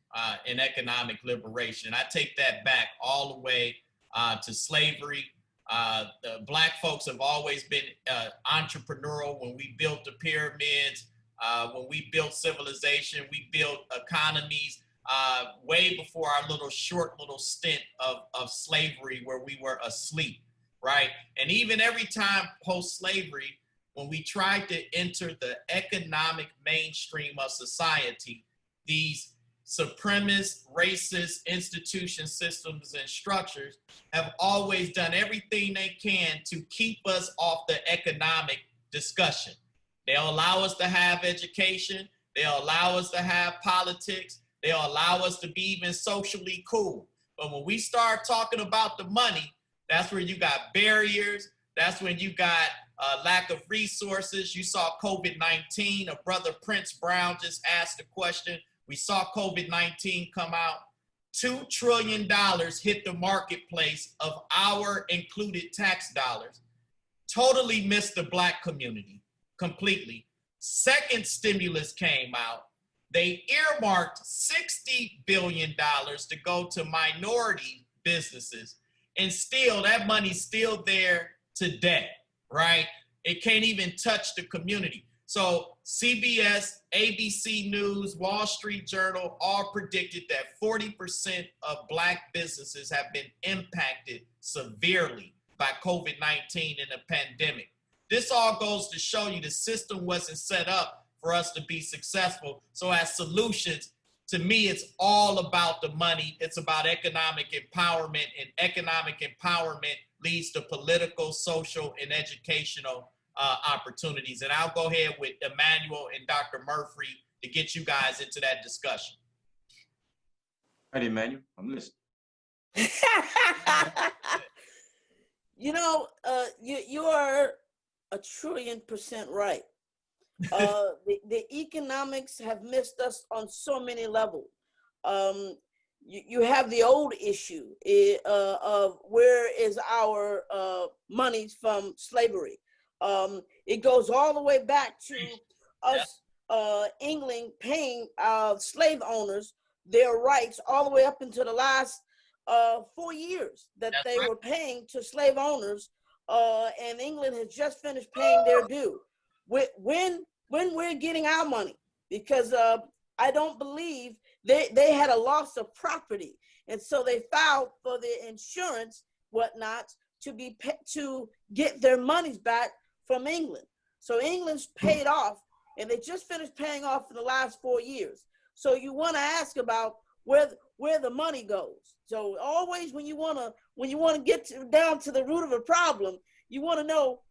A: and economic liberation. I take that back all the way to slavery. The Black folks have always been entrepreneurial. When we built the pyramids, when we built civilization, we built economies way before our short little stint of slavery where we were asleep, right? And even every time post-slavery, when we tried to enter the economic mainstream of society, these supremacist, racist institution systems and structures have always done everything they can to keep us off the economic discussion. They'll allow us to have education. They'll allow us to have politics. They'll allow us to be even socially cool. But when we start talking about the money, that's where you got barriers. That's when you got lack of resources. You saw COVID-19. A brother, Prince Brown, just asked a question. We saw COVID-19 come out. $2 trillion hit the marketplace of our included tax dollars. Totally missed the Black community completely. Second stimulus came out. They earmarked $60 billion to go to minority businesses. And still, that money's still there today, right? It can't even touch the community. So CBS, ABC News, Wall Street Journal all predicted that 40% of Black businesses have been impacted severely by COVID-19 and the pandemic. This all goes to show you the system wasn't set up for us to be successful. So as solutions, to me, it's all about the money. It's about economic empowerment, and economic empowerment leads to political, social, and educational opportunities. And I'll go ahead with Emmanuel and Dr. Murphy to get you guys into that discussion.
E: All right, Emmanuel, I'm listening.
B: You know, you are 1,000,000,000% right. The economics have missed us on so many levels. You have the old issue of where is our monies from slavery. It goes all the way back to us, England paying slave owners their rights all the way up into the last 4 years that they were paying to slave owners, and England has just finished paying their due. When we're getting our money, because I don't believe they had a loss of property, and so they filed for the insurance, whatnot, to get their monies back from England. So England's paid off, and they just finished paying off in the last 4 years. So you want to ask about where the money goes. So always when you want to get down to the root of a problem, you want to know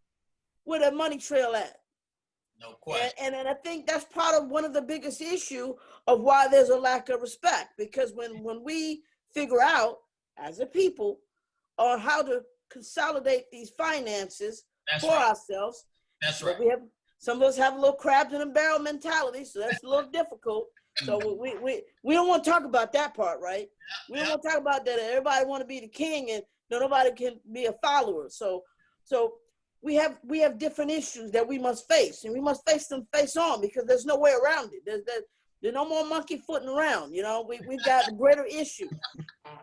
B: where the money trail at.
A: No question.
B: And I think that's part of one of the biggest issue of why there's a lack of respect, because when we figure out as a people on how to consolidate these finances
A: That's
B: for
A: right.
B: ourselves,
A: That's
B: but
A: right.
B: we have some of us have a little crabs in a barrel mentality, so that's a little difficult. So we don't want to talk about that part, right? We don't want to talk about that. Everybody want to be the king, and nobody can be a follower. So we have different issues that we must face, and we must face them face on, because there's no way around it. There's no more monkey footing around. You know, we've got greater issues,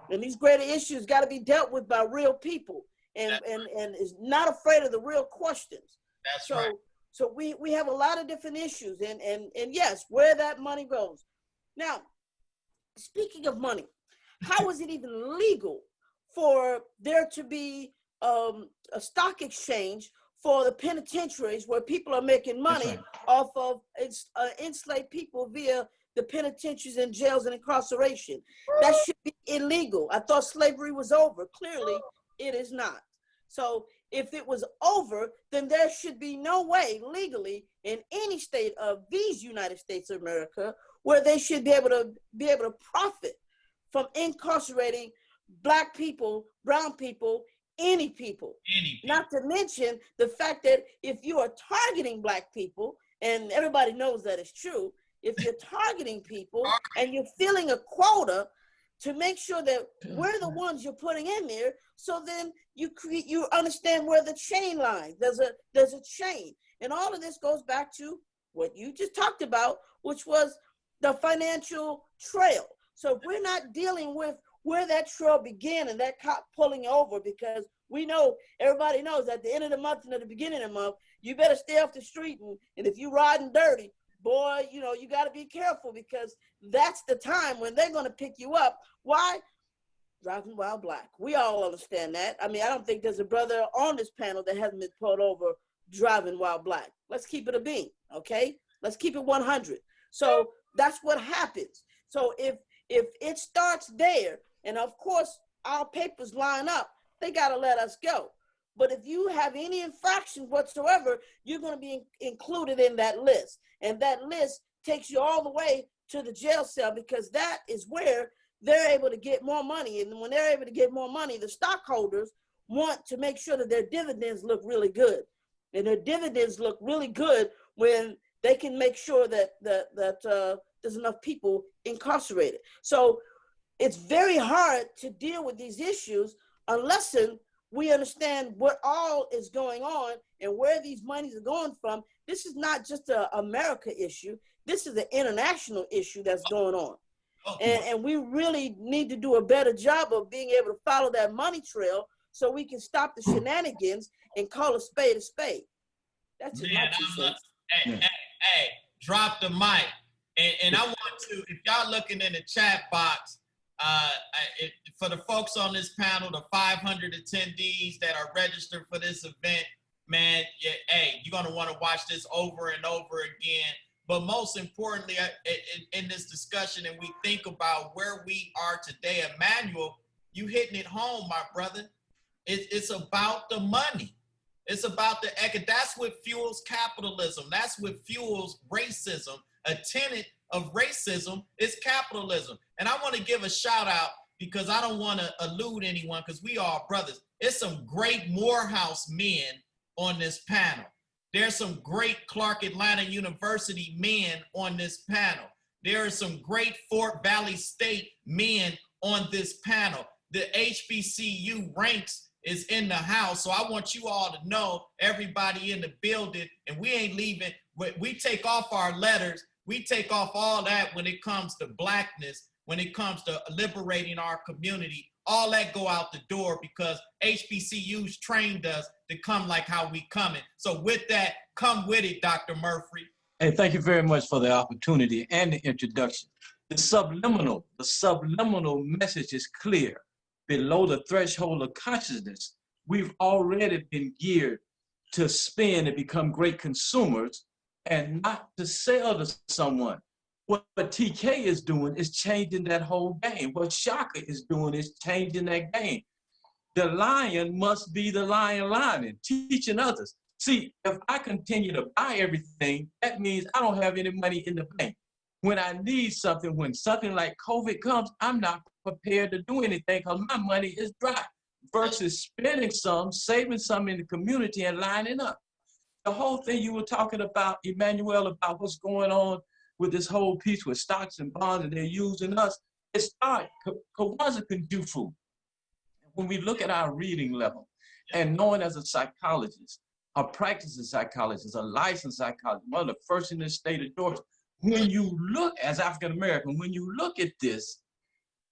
B: and these greater issues got to be dealt with by real people, and is not afraid of the real questions.
A: That's
B: So
A: right.
B: so we have a lot of different issues, and yes, where that money goes. Now, speaking of money, how is it even legal for there to be a stock exchange for the penitentiaries where people are making money
E: right.
B: off of enslaved people via the penitentiaries and jails and incarceration? That should be illegal. I thought slavery was over. Clearly, it is not. So if it was over, then there should be no way legally in any state of these United States of America where they should be able to profit from incarcerating Black people, brown people, any people. Not to mention the fact that if you are targeting Black people, and everybody knows that it's true, if you're targeting people and you're filling a quota to make sure that we're the ones you're putting in there, so then you understand where the chain lies. There's a chain, and all of this goes back to what you just talked about, which was the financial trail. So if we're not dealing with where that trail began and that cop pulling over, because we know, everybody knows at the end of the month and at the beginning of the month, you better stay off the street, and if you're riding dirty, boy, you know, you got to be careful, because that's the time when they're going to pick you up. Why? Driving while Black. We all understand that. I mean, I don't think there's a brother on this panel that hasn't been pulled over driving while Black. Let's keep it a bean, okay? Let's keep it 100. So that's what happens. So if it starts there, and of course our papers line up, they got to let us go. But if you have any infraction whatsoever, you're going to be included in that list. And that list takes you all the way to the jail cell, because that is where they're able to get more money. And when they're able to get more money, the stockholders want to make sure that their dividends look really good. And their dividends look really good when they can make sure that there's enough people incarcerated. So it's very hard to deal with these issues unless we understand what all is going on and where these monies are going from. This is not just an America issue. This is an international issue that's going on. And we really need to do a better job of being able to follow that money trail so we can stop the shenanigans and call a spade a spade. That's it.
A: Hey, drop the mic. And I want to, if y'all looking in the chat box, for the folks on this panel, the 500 attendees that are registered for this event, man, you're going to want to watch this over and over again. But most importantly, in this discussion, and we think about where we are today, Emmanuel, you hitting it home, my brother. It's about the money. It's about that's what fuels capitalism. That's what fuels racism. A tenet of racism is capitalism. And I want to give a shout out, because I don't want to elude anyone, because we are brothers. It's some great Morehouse men on this panel. There's some great Clark Atlanta University men on this panel. There are some great Fort Valley State men on this panel. The HBCU ranks is in the house. So I want you all to know, everybody in the building, and we ain't leaving. We take off our letters. We take off all that when it comes to Blackness, when it comes to liberating our community. All that go out the door, because HBCUs trained us to come like how we coming. So with that, come with it, Dr. Murphy.
E: Hey, thank you very much for the opportunity and the introduction. The subliminal message is clear. Below the threshold of consciousness, we've already been geared to spend and become great consumers, and not to sell to someone. What TK is doing is changing that whole game. What Shaka is doing is changing that game. The lion must be the lion lining, teaching others. See, if I continue to buy everything, that means I don't have any money in the bank. When I need something, when something like COVID comes, I'm not prepared to do anything because my money is dry versus spending some, saving some in the community and lining up. The whole thing you were talking about, Emmanuel, about what's going on with this whole piece with stocks and bonds and they're using us, it started, Kwanzaa can do food. When we look at our reading level and knowing as a psychologist, a practicing psychologist, a licensed psychologist, one of the first in the state of Georgia, when you look as African American, when you look at this,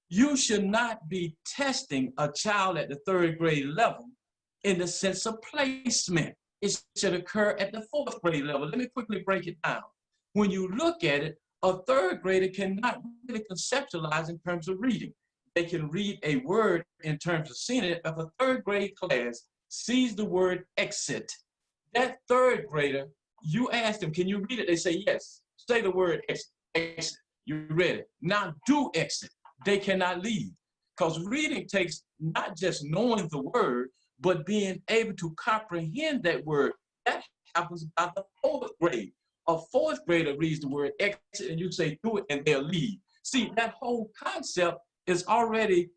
E: you should not be testing a child at the 3rd grade level in the sense of placement. It should occur at the 4th grade level. Let me quickly break it down. When you look at it, a 3rd grader cannot really conceptualize in terms of reading. They can read a word in terms of seeing it. If a 3rd grade class sees the word exit, that 3rd grader, you ask them, can you read it? They say yes. Say the word exit. Exit. You read it. Now do exit. They cannot leave. Because reading takes not just knowing the word, but being able to comprehend that word. That happens by the 4th grade. A 4th grader reads the word exit and you say do it and they'll leave. See, that whole concept is already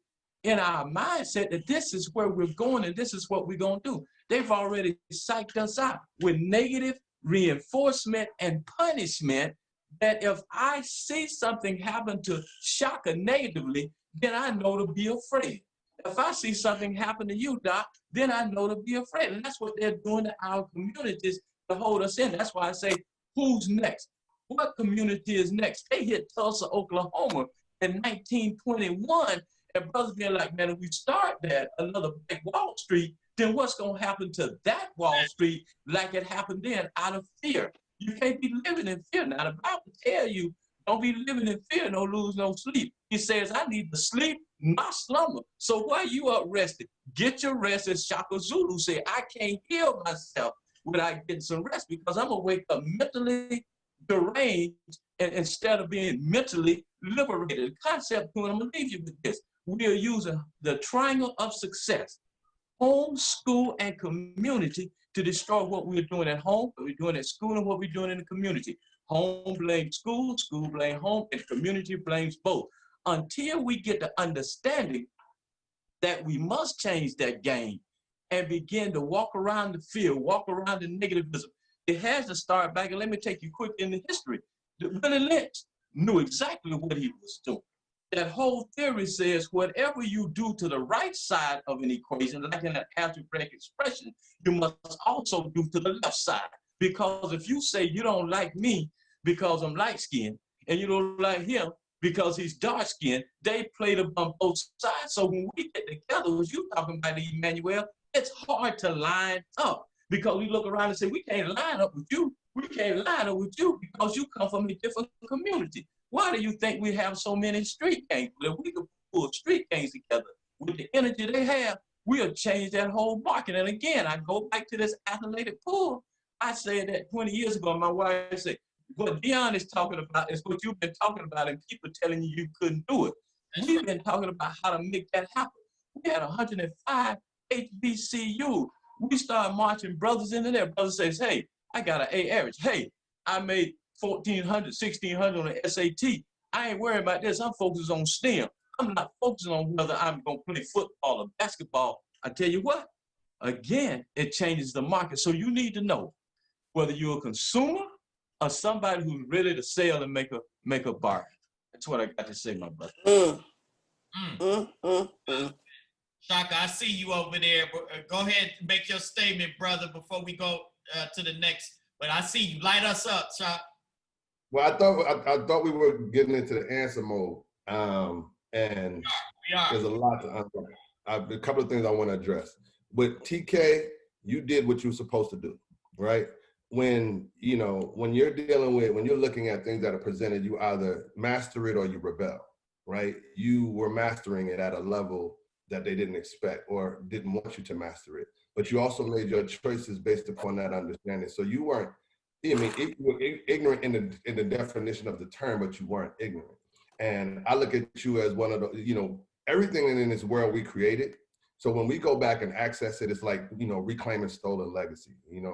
E: in our mindset that this is where we're going and this is what we're going to do. They've already psyched us out with negative reinforcement and punishment that if I see something happen to Shaka negatively, then I know to be afraid. If I see something happen to you, Doc, then I know to be afraid. And that's what they're doing to our communities to hold us in. That's why I say, who's next? What community is next? They hit Tulsa, Oklahoma in 1921. And brothers being like, man, if we start that, another Black Wall Street, then what's going to happen to that Wall Street like it happened then out of fear? You can't be living in fear. Now, the Bible tell you, don't be living in fear, no lose no sleep. He says, I need to sleep, not slumber. So why you up rested? Get your rest, as Shaka Zulu said. I can't heal myself without getting some rest because I'm going to wake up mentally deranged and instead of being mentally liberated. The concept, I'm going to leave you with this. We are using the triangle of success, home, school, and community to destroy what we're doing at home, what we're doing at school, and what we're doing in the community. Home blames school, school blames home, and community blames both. Until we get the understanding that we must change that game and begin to walk around the field, walk around the negativism. It has to start back, and let me take you quick in the history. Willie Lynch knew exactly what he was doing. That whole theory says whatever you do to the right side of an equation, like in an algebraic expression, you must also do to the left side. Because if you say you don't like me because I'm light-skinned, and you don't like him because he's dark-skinned, they played on both sides. So when we get together, as you talking about, Emmanuel, it's hard to line up because we look around and say, we can't line up with you. We can't line up with you because you come from a different community. Why do you think we have so many street gangs? If we could pull street gangs together with the energy they have, we'll change that whole market. And again, I go back to this athletic pool. I said that 20 years ago, my wife said, what Dion is talking about is what you've been talking about and people telling you you couldn't do it. We've been talking about how to make that happen. We had 105 HBCU. We started marching brothers into there. Brother says, hey, I got an A average. Hey, I made 1,400, 1,600 on the SAT. I ain't worried about this. I'm focused on STEM. I'm not focusing on whether I'm going to play football or basketball. I tell you what, again, it changes the market. So you need to know whether you're a consumer or somebody who's ready to sell and make a bargain. That's what I got to say, my brother.
A: Shaka, I see you over there. Go ahead and make your statement, brother, before we go to the next. But I see you. Light us up, Shaka.
D: Well, I thought we were getting into the answer mode, and there's a lot to unpack. A couple of things I want to address. With TK, you did what you were supposed to do, right? When you're looking at things that are presented, you either master it or you rebel, right? You were mastering it at a level that they didn't expect or didn't want you to master it. But you also made your choices based upon that understanding. So you weren't, you were ignorant in the definition of the term, but you weren't ignorant. And I look at you as one of the, everything in this world we created. So when we go back and access it, it's like, reclaiming stolen legacy.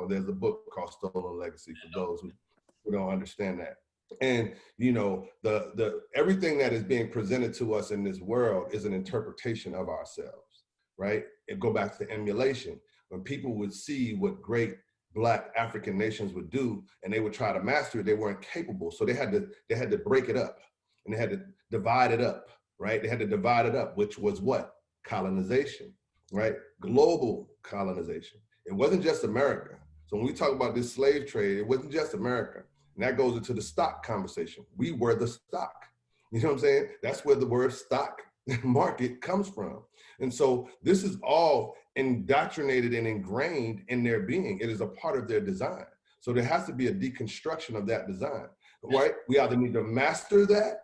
D: There's a book called Stolen Legacy for those who don't understand that. And the everything that is being presented to us in this world is an interpretation of ourselves, right? It go back to emulation. When people would see what great Black African nations would do and they would try to master it, they weren't capable. So they had to break it up, and they had to divide it up, right? They had to divide it up, which was what? Colonization, right? Global colonization. It wasn't just America. So when we talk about this slave trade, it wasn't just America. And that goes into the stock conversation. We were the stock. You know what I'm saying? That's where the word stock market comes from. And so this is all indoctrinated and ingrained in their being. It is a part of their design. So there has to be a deconstruction of that design, right? We either need to master that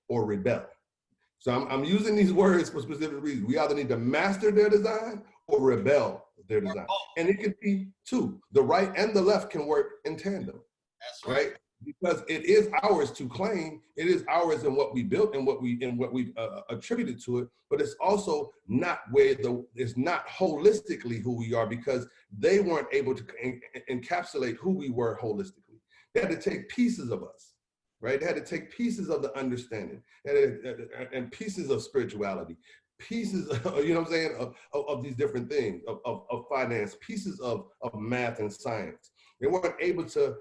D: or rebel. So I'm using these words for specific reasons. We either need to master their design or rebel their design. And it can be two. The right and the left can work in tandem.
A: That's
D: right? Because it is ours to claim. It is ours in what we built and what we attributed to it. But it's also not it's not holistically who we are, because they weren't able to encapsulate who we were holistically. They had to take pieces of us, right? They had to take pieces of the understanding and pieces of spirituality, pieces, you know what I'm saying, of these different things, of finance, pieces of math and science. They weren't able to,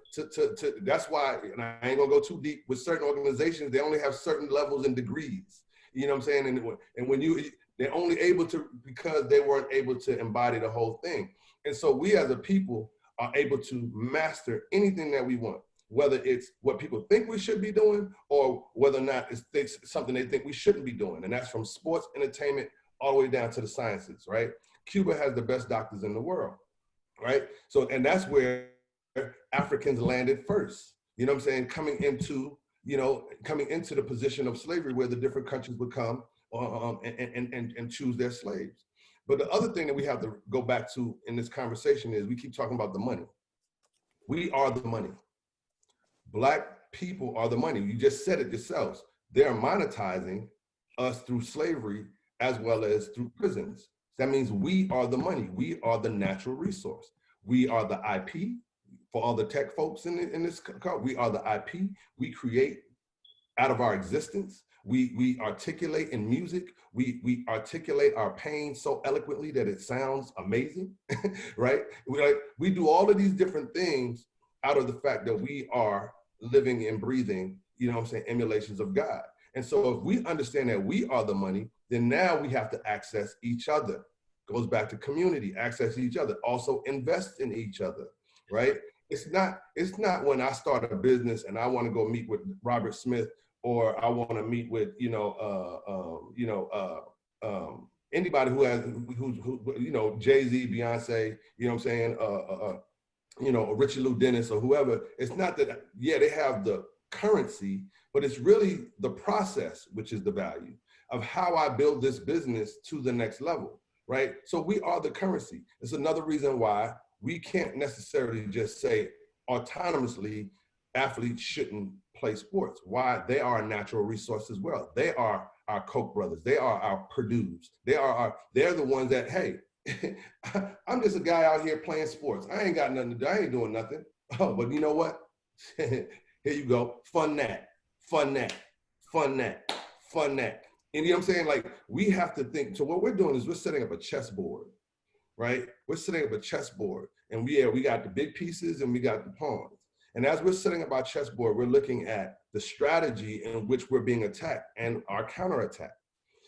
D: that's why, and I ain't gonna go too deep, with certain organizations, they only have certain levels and degrees, you know what I'm saying? And when they're only able to, because they weren't able to embody the whole thing. And so we as a people are able to master anything that we want, whether it's what people think we should be doing or whether or not it's something they think we shouldn't be doing. And that's from sports, entertainment, all the way down to the sciences, right? Cuba has the best doctors in the world, right? So, and that's where Africans landed first, you know what I'm saying? Coming into the position of slavery, where the different countries would come and choose their slaves. But the other thing that we have to go back to in this conversation is we keep talking about the money. We are the money. Black people are the money. You just said it yourselves. They're monetizing us through slavery as well as through prisons. That means we are the money. We are the natural resource. We are the IP. For all the tech folks in this car, we are the IP. We create out of our existence. We articulate in music. We articulate our pain so eloquently that it sounds amazing, right? We do all of these different things out of the fact that we are living and breathing, you know what I'm saying, emulations of God. And so if we understand that we are the money, then now we have to access each other. Goes back to community, access each other, also invest in each other, right? It's not when I start a business and I want to go meet with Robert Smith, or I want to meet with anybody who's Jay-Z, Beyonce, you know what I'm saying, Richard Lou Dennis or whoever. It's not that, yeah, they have the currency, but it's really the process, which is the value of how I build this business to the next level, right? So we are the currency. It's another reason why we can't necessarily just say autonomously athletes shouldn't play sports. Why? They are a natural resource as well. They are our Koch brothers. They are our Purdue's. They're the ones that, hey, I'm just a guy out here playing sports. I ain't got nothing to do. I ain't doing nothing. Oh, but you know what? Here you go. Fun that. And you know what I'm saying? Like, we have to think. So what we're doing is we're setting up a chessboard, right? We're setting up a chessboard, and we got the big pieces and we got the pawns. And as we're setting up our chessboard, we're looking at the strategy in which we're being attacked and our counterattack.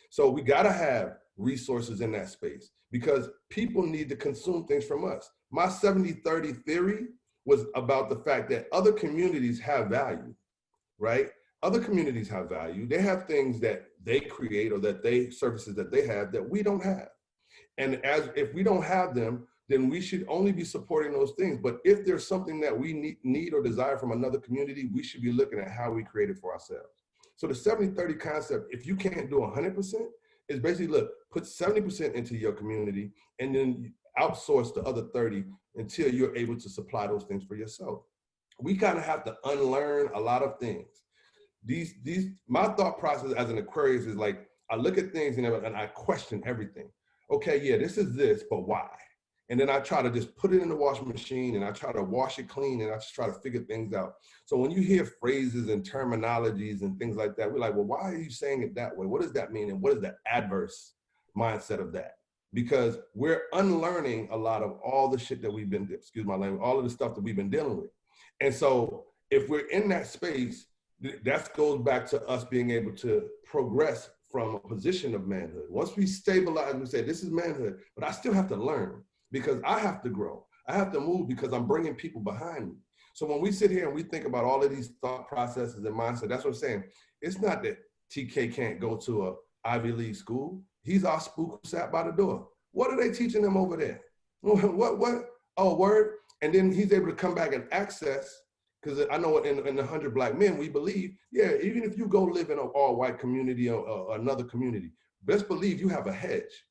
D: So we got to have resources in that space because people need to consume things from us. My 70-30 theory was about the fact that other communities have value, right? Other communities have value. They have things that they create or services that they have that we don't have. And if we don't have them, then we should only be supporting those things. But if there's something that we need or desire from another community, we should be looking at how we create it for ourselves. So the 70-30 concept, if you can't do 100%, is basically, look, put 70% into your community and then outsource the other 30 until you're able to supply those things for yourself. We kind of have to unlearn a lot of things. My thought process as an Aquarius is like, I look at things and I question everything. okay, yeah, this is this, but why? And then I try to just put it in the washing machine and I try to wash it clean and I just try to figure things out. So when you hear phrases and terminologies and things like that, we're like, well, why are you saying it that way? What does that mean? And what is the adverse mindset of that? Because we're unlearning a lot of all the shit that we've been, excuse my language, all of the stuff that we've been dealing with. And so if we're in that space, that goes back to us being able to progress from a position of manhood. Once we stabilize, we say, this is manhood, but I still have to learn because I have to grow. I have to move because I'm bringing people behind me. So when we sit here and we think about all of these thought processes and mindset, that's what I'm saying. It's not that TK can't go to a Ivy League school. He's our spook who sat by the door. What are they teaching them over there? What? Oh, word. And then he's able to come back and access, because I know in the 100 Black Men, we believe, yeah, even if you go live in an all-white community or another community, best believe you have a hedge.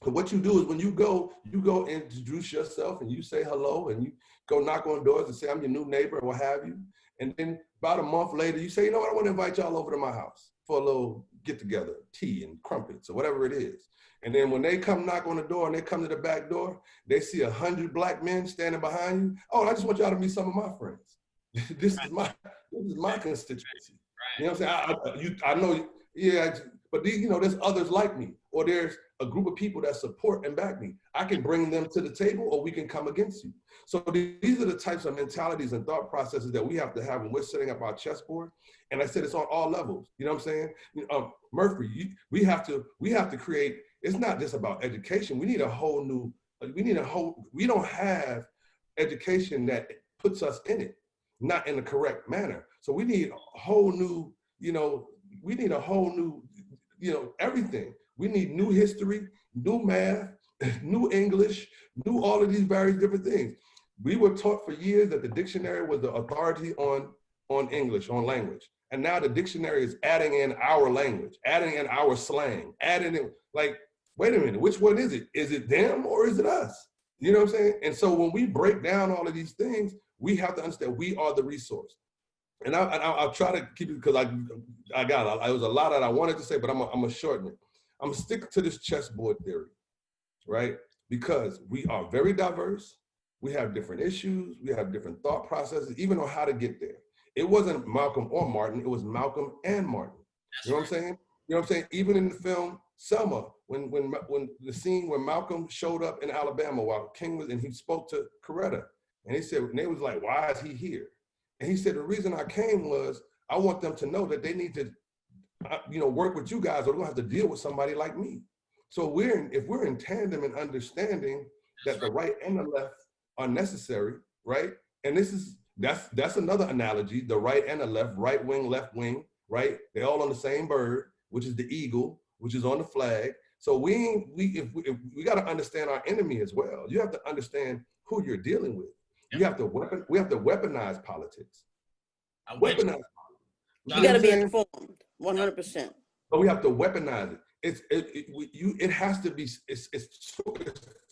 D: So what you do is when you go introduce yourself and you say hello and you go knock on doors and say, I'm your new neighbor or what have you. And then about a month later, you say, you know what, I want to invite y'all over to my house for a little get together, tea and crumpets or whatever it is. And then when they come knock on the door and they come to the back door, they see 100 Black men standing behind you. Oh, I just want y'all to meet some of my friends. This is my constituency. You know what I'm saying? I know, yeah, but these, you know, there's others like me, or there's a group of people that support and back me. I can bring them to the table, or we can come against you. So these are the types of mentalities and thought processes that we have to have when we're setting up our chessboard. And I said it's on all levels. You know what I'm saying? Murphy, we have to create. It's not just about education. We need a whole new. We don't have education that puts us in it, not in the correct manner. So we need a whole new. We need a whole new. Everything. We need new history, new math, new English, new all of these various different things. We were taught for years that the dictionary was the authority on English, on language. And now the dictionary is adding in our language, adding in our slang, adding in, like, wait a minute, which one is it? Is it them or is it us? You know what I'm saying? And so when we break down all of these things, we have to understand we are the resource. And I'll try to keep it because I got it. It was a lot that I wanted to say, but I'm gonna shorten it. I'm gonna stick to this chessboard theory, right? Because we are very diverse. We have different issues. We have different thought processes, even on how to get there. It wasn't Malcolm or Martin. It was Malcolm and Martin. You know what I'm saying? You know what I'm saying? Even in the film Selma, when the scene where Malcolm showed up in Alabama while King was, and he spoke to Coretta, and he said, and they was like, why is he here? And he said, the reason I came was I want them to know that they need to, work with you guys, or they're gonna have to deal with somebody like me. So if we're in tandem and understanding that the right and the left are necessary, right? And that's another analogy, the right and the left, right wing, left wing, right? They're all on the same bird, which is the eagle, which is on the flag. So we got to understand our enemy as well. You have to understand who you're dealing with. We have to weaponize politics. Weaponize politics.
B: You got to be informed, 100%.
D: But we have to weaponize it. It has to be. It's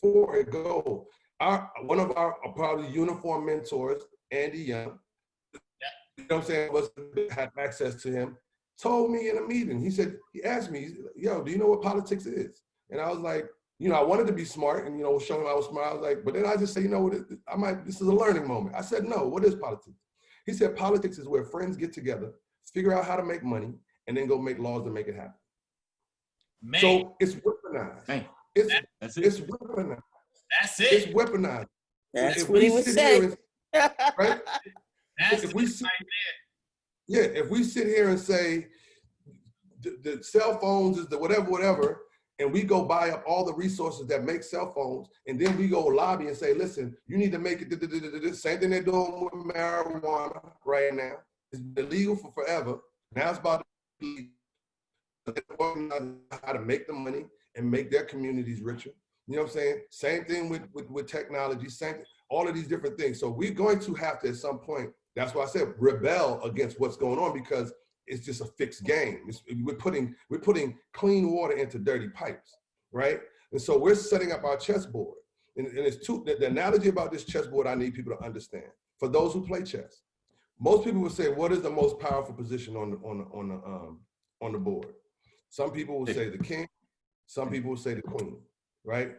D: for a goal. One of our probably uniform mentors, Andy Young, you know what I'm saying, had access to him, told me in a meeting. He asked me, yo, do you know what politics is? And I was like, I wanted to be smart and, show him I was smart. I was like, but then I just say, this is a learning moment. I said, no, what is politics? He said, politics is where friends get together, figure out how to make money, and then go make laws to make it happen. Man. So it's weaponized. Man. It's weaponized.
A: That's it.
D: It's weaponized.
B: That's what he was saying.
D: Right?
A: That's
D: if we sit here and say the cell phones is the whatever, and we go buy up all the resources that make cell phones, and then we go lobby and say, listen, you need to make it the same thing they're doing with marijuana right now. It's been illegal for forever. Now it's about to how to make the money and make their communities richer. You know what I'm saying? Same thing with technology, all of these different things. So we're going to have to, at some point, that's why I said rebel against what's going on, because it's just a fixed game. We're putting clean water into dirty pipes, right? And so we're setting up our chessboard. And it's the analogy about this chessboard I need people to understand. For those who play chess, most people will say, what is the most powerful position on the board? Some people will say the king, some people will say the queen. right?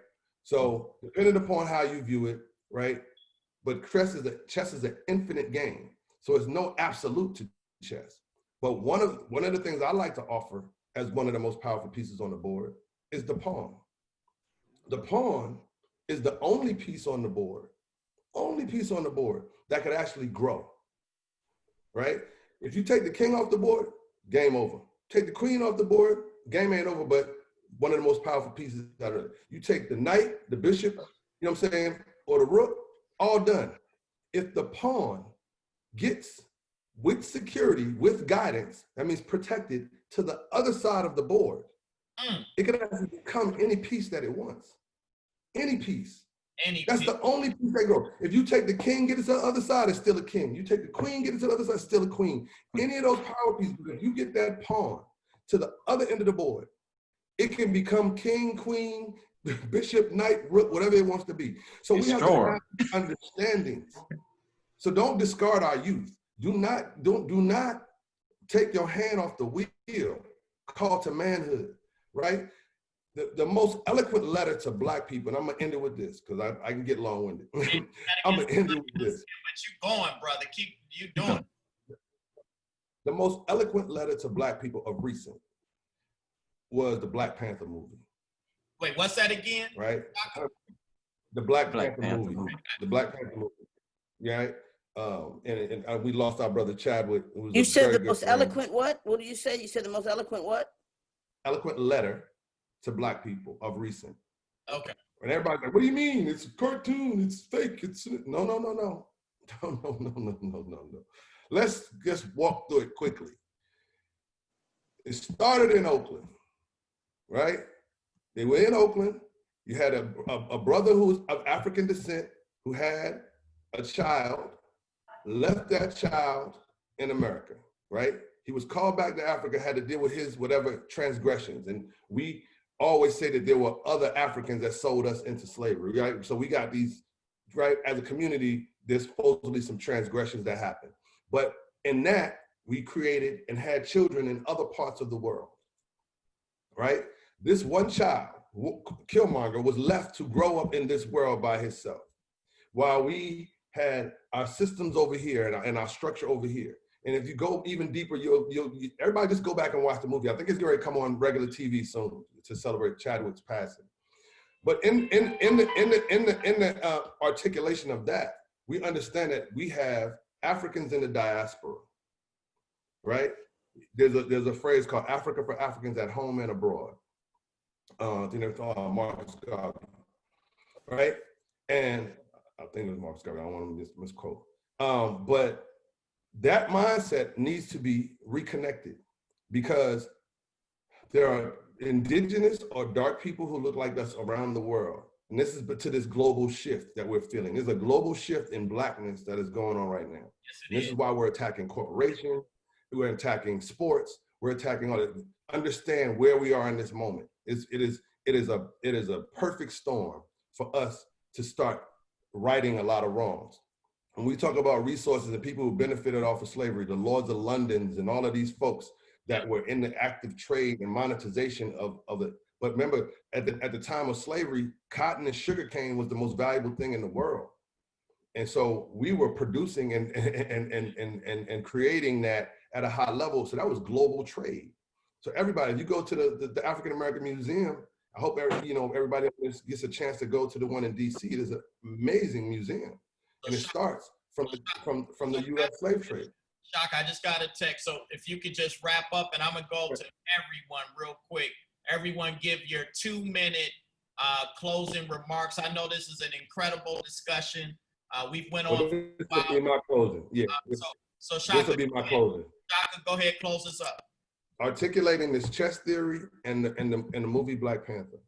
D: So depending upon how you view it, right? But chess is an infinite game. So it's no absolute to chess. But one of the things I like to offer as one of the most powerful pieces on the board is the pawn. The pawn is the only piece on the board that could actually grow, right? If you take the king off the board, game over. Take the queen off the board, game ain't over, but one of the most powerful pieces out of it. You take the knight, the bishop, you know what I'm saying, or the rook, all done. If the pawn gets with security, with guidance, that means protected, to the other side of the board, it can actually become any piece that it wants. Any piece. That's the only piece they go. If you take the king, get it to the other side, it's still a king. You take the queen, get it to the other side, it's still a queen. Any of those power pieces, if you get that pawn to the other end of the board, it can become king, queen, bishop, knight, rook, whatever it wants to be. So we have to have understandings. So don't discard our youth. Do not take your hand off the wheel. Call to manhood, right? The most eloquent letter to Black people, and I'm gonna end it with this because I can get long-winded. I'm gonna end it with this.
A: But you going, brother? Keep you doing.
D: The most eloquent letter to Black people of recent was the Black Panther movie.
A: Wait, what's that again?
D: Right? The Black Panther movie. The Black Panther movie. Yeah. And we lost our brother Chadwick.
B: You said the most eloquent what? What did you say? You said the most eloquent what? Eloquent
D: letter to Black people of recent.
A: Okay.
D: And everybody's like, what do you mean? It's a cartoon, it's fake, it's no. Let's just walk through it quickly. It started in Oakland, right? They were in Oakland. You had a brother who was of African descent who had a child, left that child in America, right? He was called back to Africa, had to deal with his whatever transgressions. And we always say that there were other Africans that sold us into slavery, right? So we got these, right, as a community, there's supposedly some transgressions that happened. But in that, we created and had children in other parts of the world, right? This one child, Killmonger, was left to grow up in this world by himself, while we had our systems over here and our structure over here. And if you go even deeper, everybody just go back and watch the movie. I think it's going to come on regular TV soon to celebrate Chadwick's passing. But in the articulation of that, we understand that we have Africans in the diaspora, right? There's a phrase called Africa for Africans at home and abroad. I think it's Marcus Garvey, right? And I think it was Marcus Garvey. I don't want to misquote. But that mindset needs to be reconnected because there are indigenous or dark people who look like us around the world. And this is to this global shift that we're feeling. There's a global shift in Blackness that is going on right now. Yes, this is why we're attacking corporations, we're attacking sports, we're attacking all that. Understand where we are in this moment. It is a perfect storm for us to start righting a lot of wrongs. When we talk about resources and people who benefited off of slavery, the Lords of Londons and all of these folks that were in the active trade and monetization of it. But remember, at the time of slavery, cotton and sugarcane was the most valuable thing in the world. And so we were producing and creating that at a high level. So that was global trade. So everybody, if you go to the African American Museum, I hope everybody gets a chance to go to the one in DC. It is an amazing museum. And it starts from the U.S. slave trade.
A: Shock, I just got a text. So if you could just wrap up, and I'm going to go to everyone real quick. Everyone give your 2-minute closing remarks. I know this is an incredible discussion. We've went on.
D: This will be my closing. Yeah.
A: So Shaka,
D: this will be my closing.
A: Shaka, go ahead, close us up.
D: Articulating this chess theory and the movie Black Panther.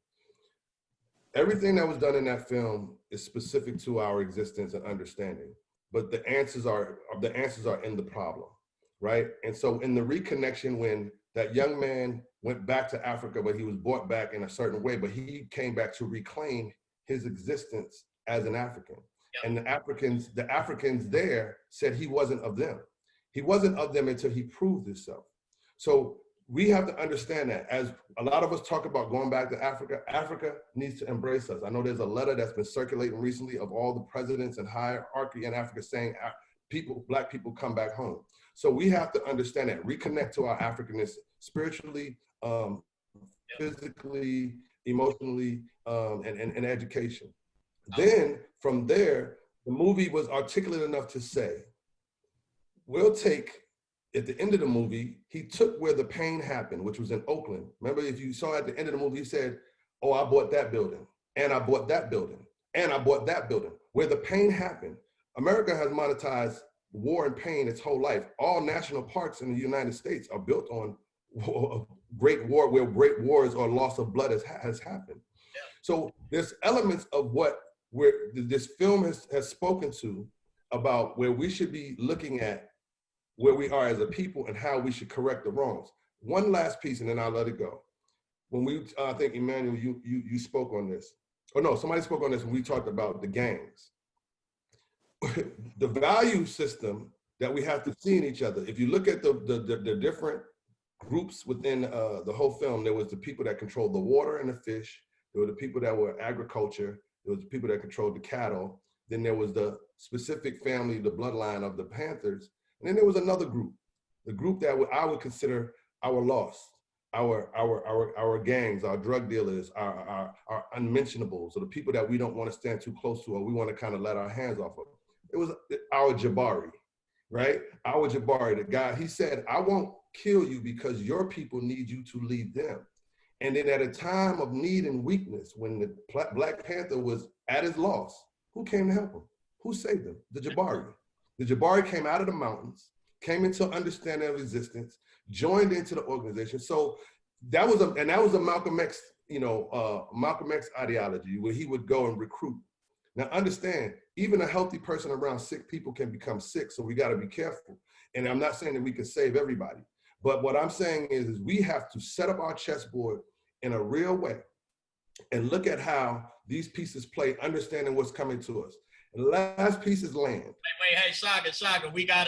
D: Everything that was done in that film is specific to our existence and understanding, but the answers are in the problem, right? And so in the reconnection, when that young man went back to Africa, but he was brought back in a certain way, but he came back to reclaim his existence as an African. Yep. And the Africans there said he wasn't of them. He wasn't of them until he proved himself. So we have to understand that as a lot of us talk about going back to Africa, Africa needs to embrace us. I know there's a letter that's been circulating recently of all the presidents and hierarchy in Africa saying Black people come back home. So we have to understand that, reconnect to our Africanness spiritually, physically, emotionally, and education. Then from there, the movie was articulate enough to say, we'll take, at the end of the movie, he took where the pain happened, which was in Oakland. Remember, if you saw at the end of the movie, he said, oh, I bought that building, and I bought that building, and I bought that building. Where the pain happened. America has monetized war and pain its whole life. All national parks in the United States are built on great war, where great wars or loss of blood has happened. So there's elements of where this film has spoken to about where we should be looking at where we are as a people and how we should correct the wrongs. One last piece, and then I'll let it go. When I think Emmanuel, you spoke on this. Oh no, somebody spoke on this when we talked about the gangs. The value system that we have to see in each other. If you look at the different groups within the whole film, there was the people that controlled the water and the fish. There were the people that were agriculture. There was the people that controlled the cattle. Then there was the specific family, the bloodline of the Panthers. And then there was another group, the group that I would consider our lost, our gangs, our drug dealers, our unmentionables, or the people that we don't want to stand too close to, or we want to kind of let our hands off of. It was our Jabari, right? Our Jabari, the guy, he said, I won't kill you because your people need you to lead them. And then at a time of need and weakness, when the Black Panther was at his loss, who came to help him? Who saved him? The Jabari. The Jabari came out of the mountains, came into understanding of existence, joined into the organization. So that was a Malcolm X, Malcolm X ideology where he would go and recruit. Now understand, even a healthy person around sick people can become sick, so we got to be careful. And I'm not saying that we can save everybody, but what I'm saying is we have to set up our chessboard in a real way and look at how these pieces play, understanding what's coming to us. And the last piece is land.
A: Wait, hey, Shaka, we got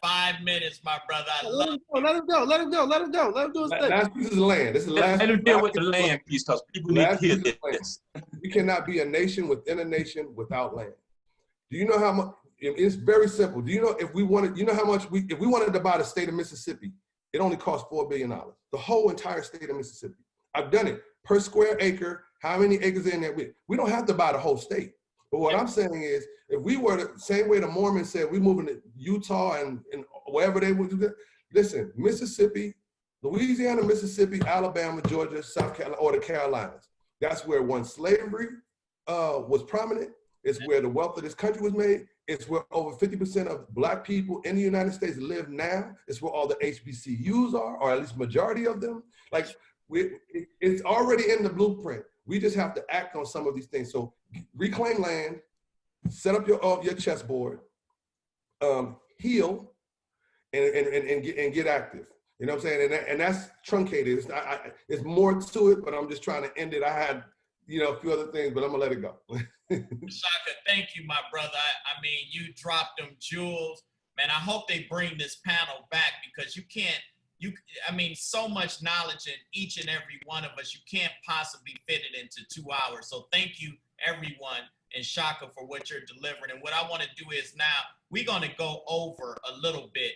A: 5 minutes, my brother.
C: Let him go. Let him do his thing.
D: Last piece is land. This is the last.
E: Let him deal with the land piece, because people need to hear this.
D: We cannot be a nation within a nation without land. Do you know how much? It's very simple. Do you know if we wanted? You know how much if we wanted to buy the state of Mississippi, it only costs $4 billion. The whole entire state of Mississippi. I've done it per square acre. How many acres in there? We don't have to buy the whole state. But what I'm saying is, if we were the same way the Mormons said, we're moving to Utah and wherever they would do that. Listen, Mississippi, Louisiana, Mississippi, Alabama, Georgia, South Carolina, or the Carolinas. That's where once slavery was prominent. It's where the wealth of this country was made. It's where over 50% of Black people in the United States live now. It's where all the HBCUs are, or at least majority of them. Like, it's already in the blueprint. We just have to act on some of these things. So reclaim land, set up your chessboard, heal, and get active. You know what I'm saying? And that's truncated. It's more to it, but I'm just trying to end it. I had, a few other things, but I'm gonna let it go.
A: Shaka, thank you, my brother. I mean, you dropped them jewels. Man, I hope they bring this panel back, because so much knowledge in each and every one of us, you can't possibly fit it into 2 hours. So thank you, everyone, and Shaka, for what you're delivering. And what I want to do is now, we're going to go over a little bit.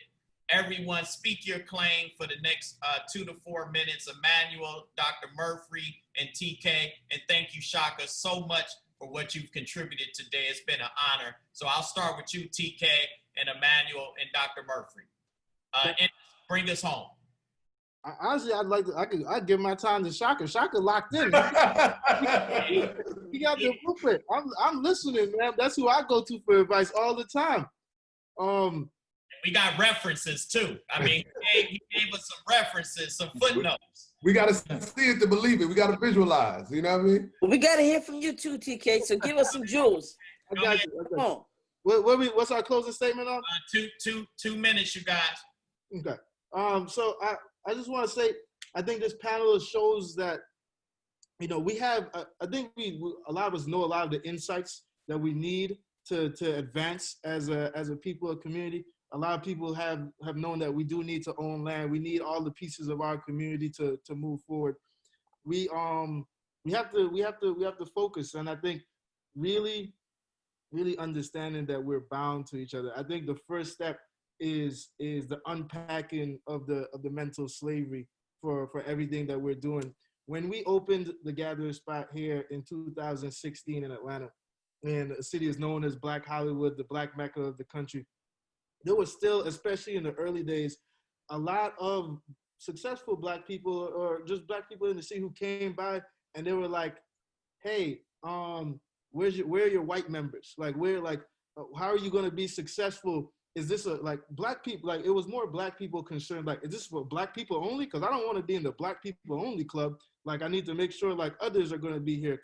A: Everyone, speak your claim for the next 2 to 4 minutes. Emmanuel, Dr. Murphy, and TK. And thank you, Shaka, so much for what you've contributed today. It's been an honor. So I'll start with you, TK, and Emmanuel, and Dr. Murphy. And bring us home.
C: Honestly, I'd give my time to Shaka. Shaka locked in. He got the blueprint. I'm listening, man. That's who I go to for advice all the time.
A: We got references too. I mean, he gave us some references, some footnotes.
D: We got to see it to believe it. We got to visualize. You know what I mean?
B: We got to hear from you too, TK. So give us some jewels.
C: I got you.
B: Come on.
C: What's our closing statement on?
A: 2 minutes, you guys.
C: Okay. So I just want to say, I think this panel shows that, we have, I think a lot of us know a lot of the insights that we need to advance as a people, a community. a lot of people have known that we do need to own land. We need all the pieces of our community to move forward. We have to focus, and I think really understanding that we're bound to each other. I think the first step is the unpacking of the mental slavery for everything that we're doing. When we opened the Gathering Spot here in 2016 in Atlanta, and the city is known as Black Hollywood, the Black Mecca of the country, there was still, especially in the early days, a lot of successful Black people or just Black people in the city who came by and they were like, hey, where are your white members? Like, how are you going to be successful? Is this Black people, like, it was more Black people concerned, like, is this for Black people only? Because I don't want to be in the Black people only club. Like, I need to make sure like others are going to be here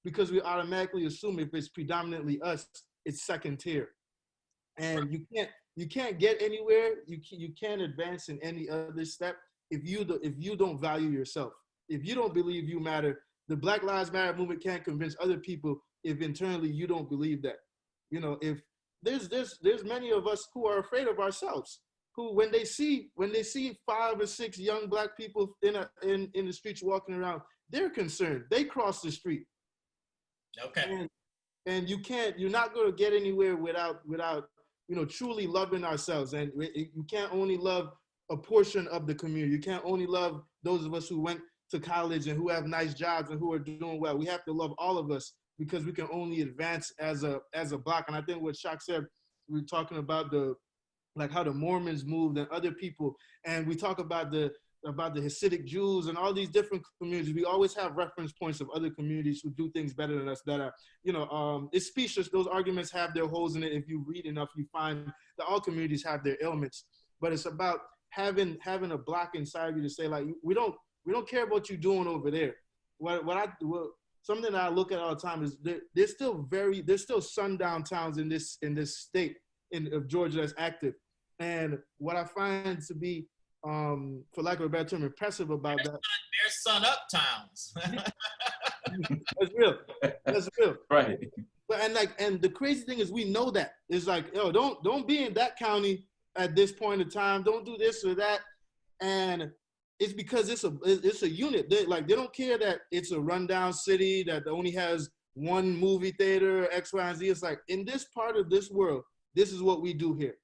C: because we automatically assume if it's predominantly us, it's second tier. And you can't get anywhere. You can't advance in any other step if you don't value yourself. If you don't believe you matter, the Black Lives Matter movement can't convince other people if internally you don't believe that. You know, if there's many of us who are afraid of ourselves, who when they see 5 or 6 young Black people in the streets walking around, they're concerned. They cross the street.
A: Okay.
C: And you're not going to get anywhere without truly loving ourselves. And you can't only love a portion of the community. You can't only love those of us who went to college and who have nice jobs and who are doing well. We have to love all of us because we can only advance as a block. And I think what Shaq said, we were talking about how the Mormons moved and other people, and we talk about the Hasidic Jews and all these different communities. We always have reference points of other communities who do things better than us that are, it's specious. Those arguments have their holes in it. If you read enough, you find that all communities have their ailments, but it's about having a block inside of you to say, like, we don't care what you're doing over there. Something that I look at all the time is there's still sundown towns in this state of Georgia that's active. And what I find to be, for lack of a better term, impressive about that.
A: There's sun up towns.
C: That's real. That's real.
E: Right.
C: And the crazy thing is we know that. It's like, yo, don't be in that county at this point in time. Don't do this or that. And it's because it's a unit. They don't care that it's a rundown city that only has one movie theater, X, Y, and Z. It's like, in this part of this world, this is what we do here.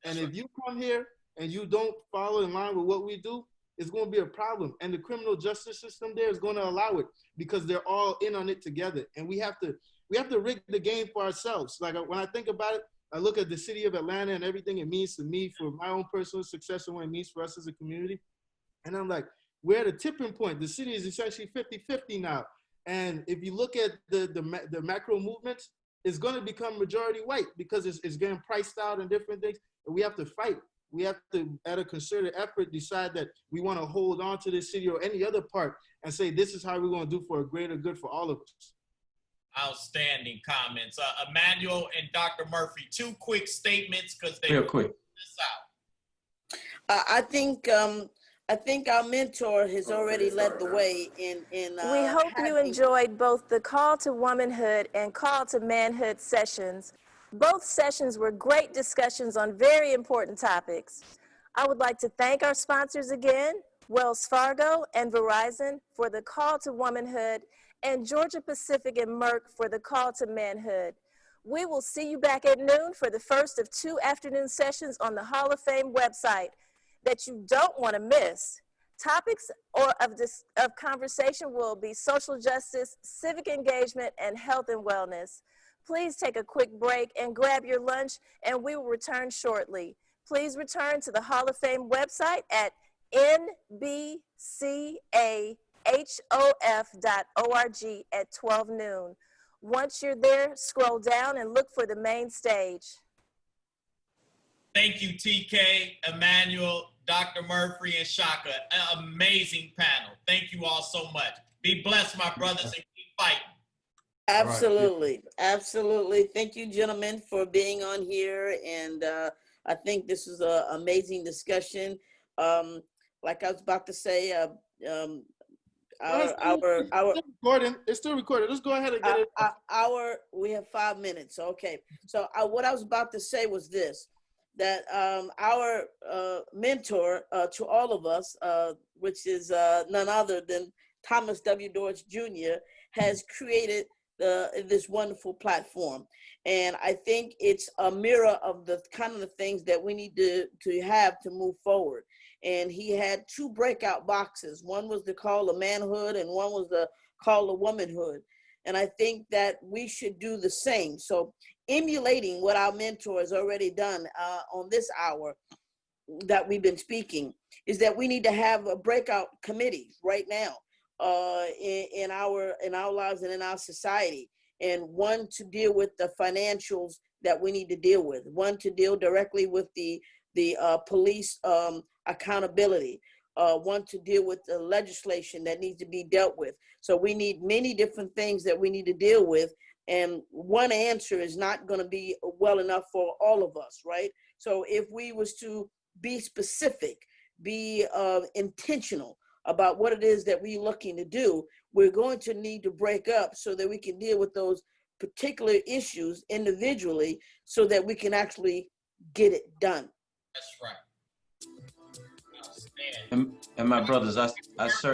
C: And if you come here and you don't follow in line with what we do, it's going to be a problem. And the criminal justice system there is going to allow it because they're all in on it together. And we have to rig the game for ourselves. Like, when I think about it, I look at the city of Atlanta and everything it means to me for my own personal success and what it means for us as a community. And I'm like, we're at a tipping point. The city is essentially 50-50 now. And if you look at the macro movements, it's going to become majority white because it's getting priced out and different things. And we have to fight. We have to, at a concerted effort, decide that we want to hold on to this city or any other part and say, this is how we're going to do for a greater good for all of us.
A: Outstanding comments. Emmanuel and Dr. Murphy, 2 quick statements because they
E: Real quick.
A: this out.
B: I think our mentor has already led the way in
F: We hope you enjoyed both the Call to Womanhood and Call to Manhood sessions. Both sessions were great discussions on very important topics. I would like to thank our sponsors again, Wells Fargo and Verizon for the Call to Womanhood, and Georgia Pacific and Merck for the Call to Manhood. We will see you back at noon for the first of 2 afternoon sessions on the Hall of Fame website that you don't want to miss. Topics of conversation will be social justice, civic engagement, and health and wellness. Please take a quick break and grab your lunch, and we will return shortly. Please return to the Hall of Fame website at nbcahof.org at 12 noon. Once you're there, scroll down and look for the main stage.
A: Thank you, TK, Emmanuel, Dr. Murphy, and Shaka. An amazing panel. Thank you all so much. Be blessed, my brothers, and keep fighting.
B: Absolutely. Absolutely. Thank you, gentlemen, for being on here. And I think this is an amazing discussion. Like I was about to say,
C: It's still recorded. Let's go ahead and get it.
B: We have 5 minutes. Okay. So what I was about to say was this. that our mentor to all of us, which is none other than Thomas W. Dorch Jr., has created this wonderful platform. And I think it's a mirror of the kind of the things that we need to have to move forward. And he had two breakout boxes. One was the call of manhood and one was the call of womanhood. And I think that we should do the same. So emulating what our mentor has already done on this hour that we've been speaking is that we need to have a breakout committee right now in our lives and in our society. And one to deal with the financials that we need to deal with, one to deal directly with the police accountability, one to deal with the legislation that needs to be dealt with. So we need many different things that we need to deal with. And one answer is not going to be well enough for all of us, right? So if we was to be specific, be intentional about what it is that we're looking to do, we're going to need to break up so that we can deal with those particular issues individually so that we can actually get it done.
A: That's right.
E: And my brothers, I
A: Bring us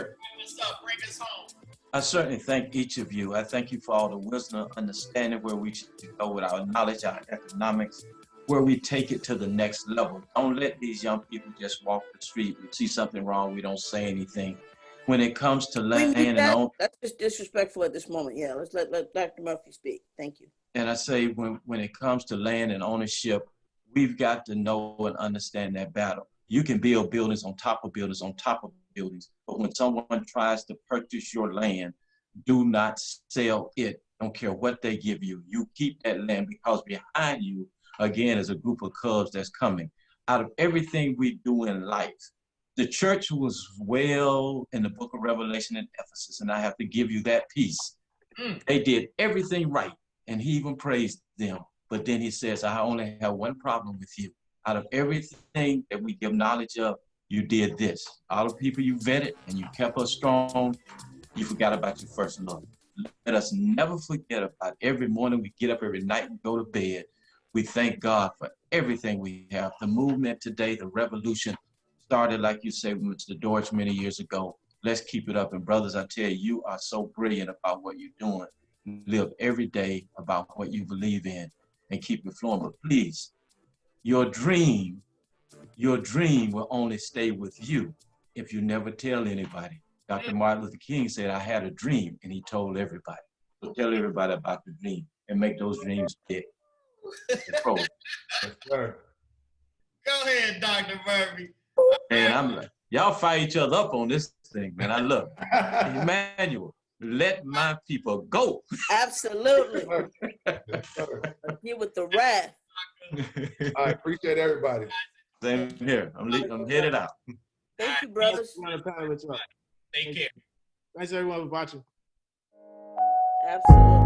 A: up, bring us home.
E: certainly thank each of you. I thank you for all the wisdom, understanding where we should go with our knowledge, our economics, where we take it to the next level. Don't let these young people just walk the street. We see something wrong, we don't say anything. When it comes to land and own,
B: that's just disrespectful at this moment. Yeah, let's let Dr. Murphy speak. Thank you.
E: and I say when it comes to land and ownership, we've got to know and understand that battle. You can build buildings on top of buildings on top of buildings, but when someone tries to purchase your land, do not sell it. Don't care what they give you. You keep that land, because behind you, again, is a group of cubs that's coming. Out of everything we do in life, the church was well in the book of Revelation in Ephesus, and I have to give you that piece. They did everything right, and he even praised them. But then he says, I only have one problem with you. Out of everything that we give knowledge of, you did this. All the people you vetted and you kept us strong, you forgot about your first love. Let us never forget about every morning we get up, every night we go to bed. We thank God for everything we have. The movement today, the revolution, started, like you say, with Mr. Dorch many years ago. Let's keep it up. And brothers, I tell you, you are so brilliant about what you're doing. Live every day about what you believe in and keep it flowing. But please, your dream will only stay with you if you never tell anybody. Dr. Martin Luther King said, I had a dream, and he told everybody. So tell everybody about the dream and make those dreams big.
D: Yes, sir.
A: Go ahead, Dr. Murphy.
E: And I'm like, y'all fight each other up on this thing, man. I love it. Emmanuel, let my people go.
B: Absolutely.
D: Yes, sir.
B: Here with the wrath.
D: I appreciate everybody.
E: Same here. I'm headed out.
B: Thank you, brothers.
C: I'm on the panel with y'all.
A: Take care.
C: Thanks everyone for watching.
B: Absolutely.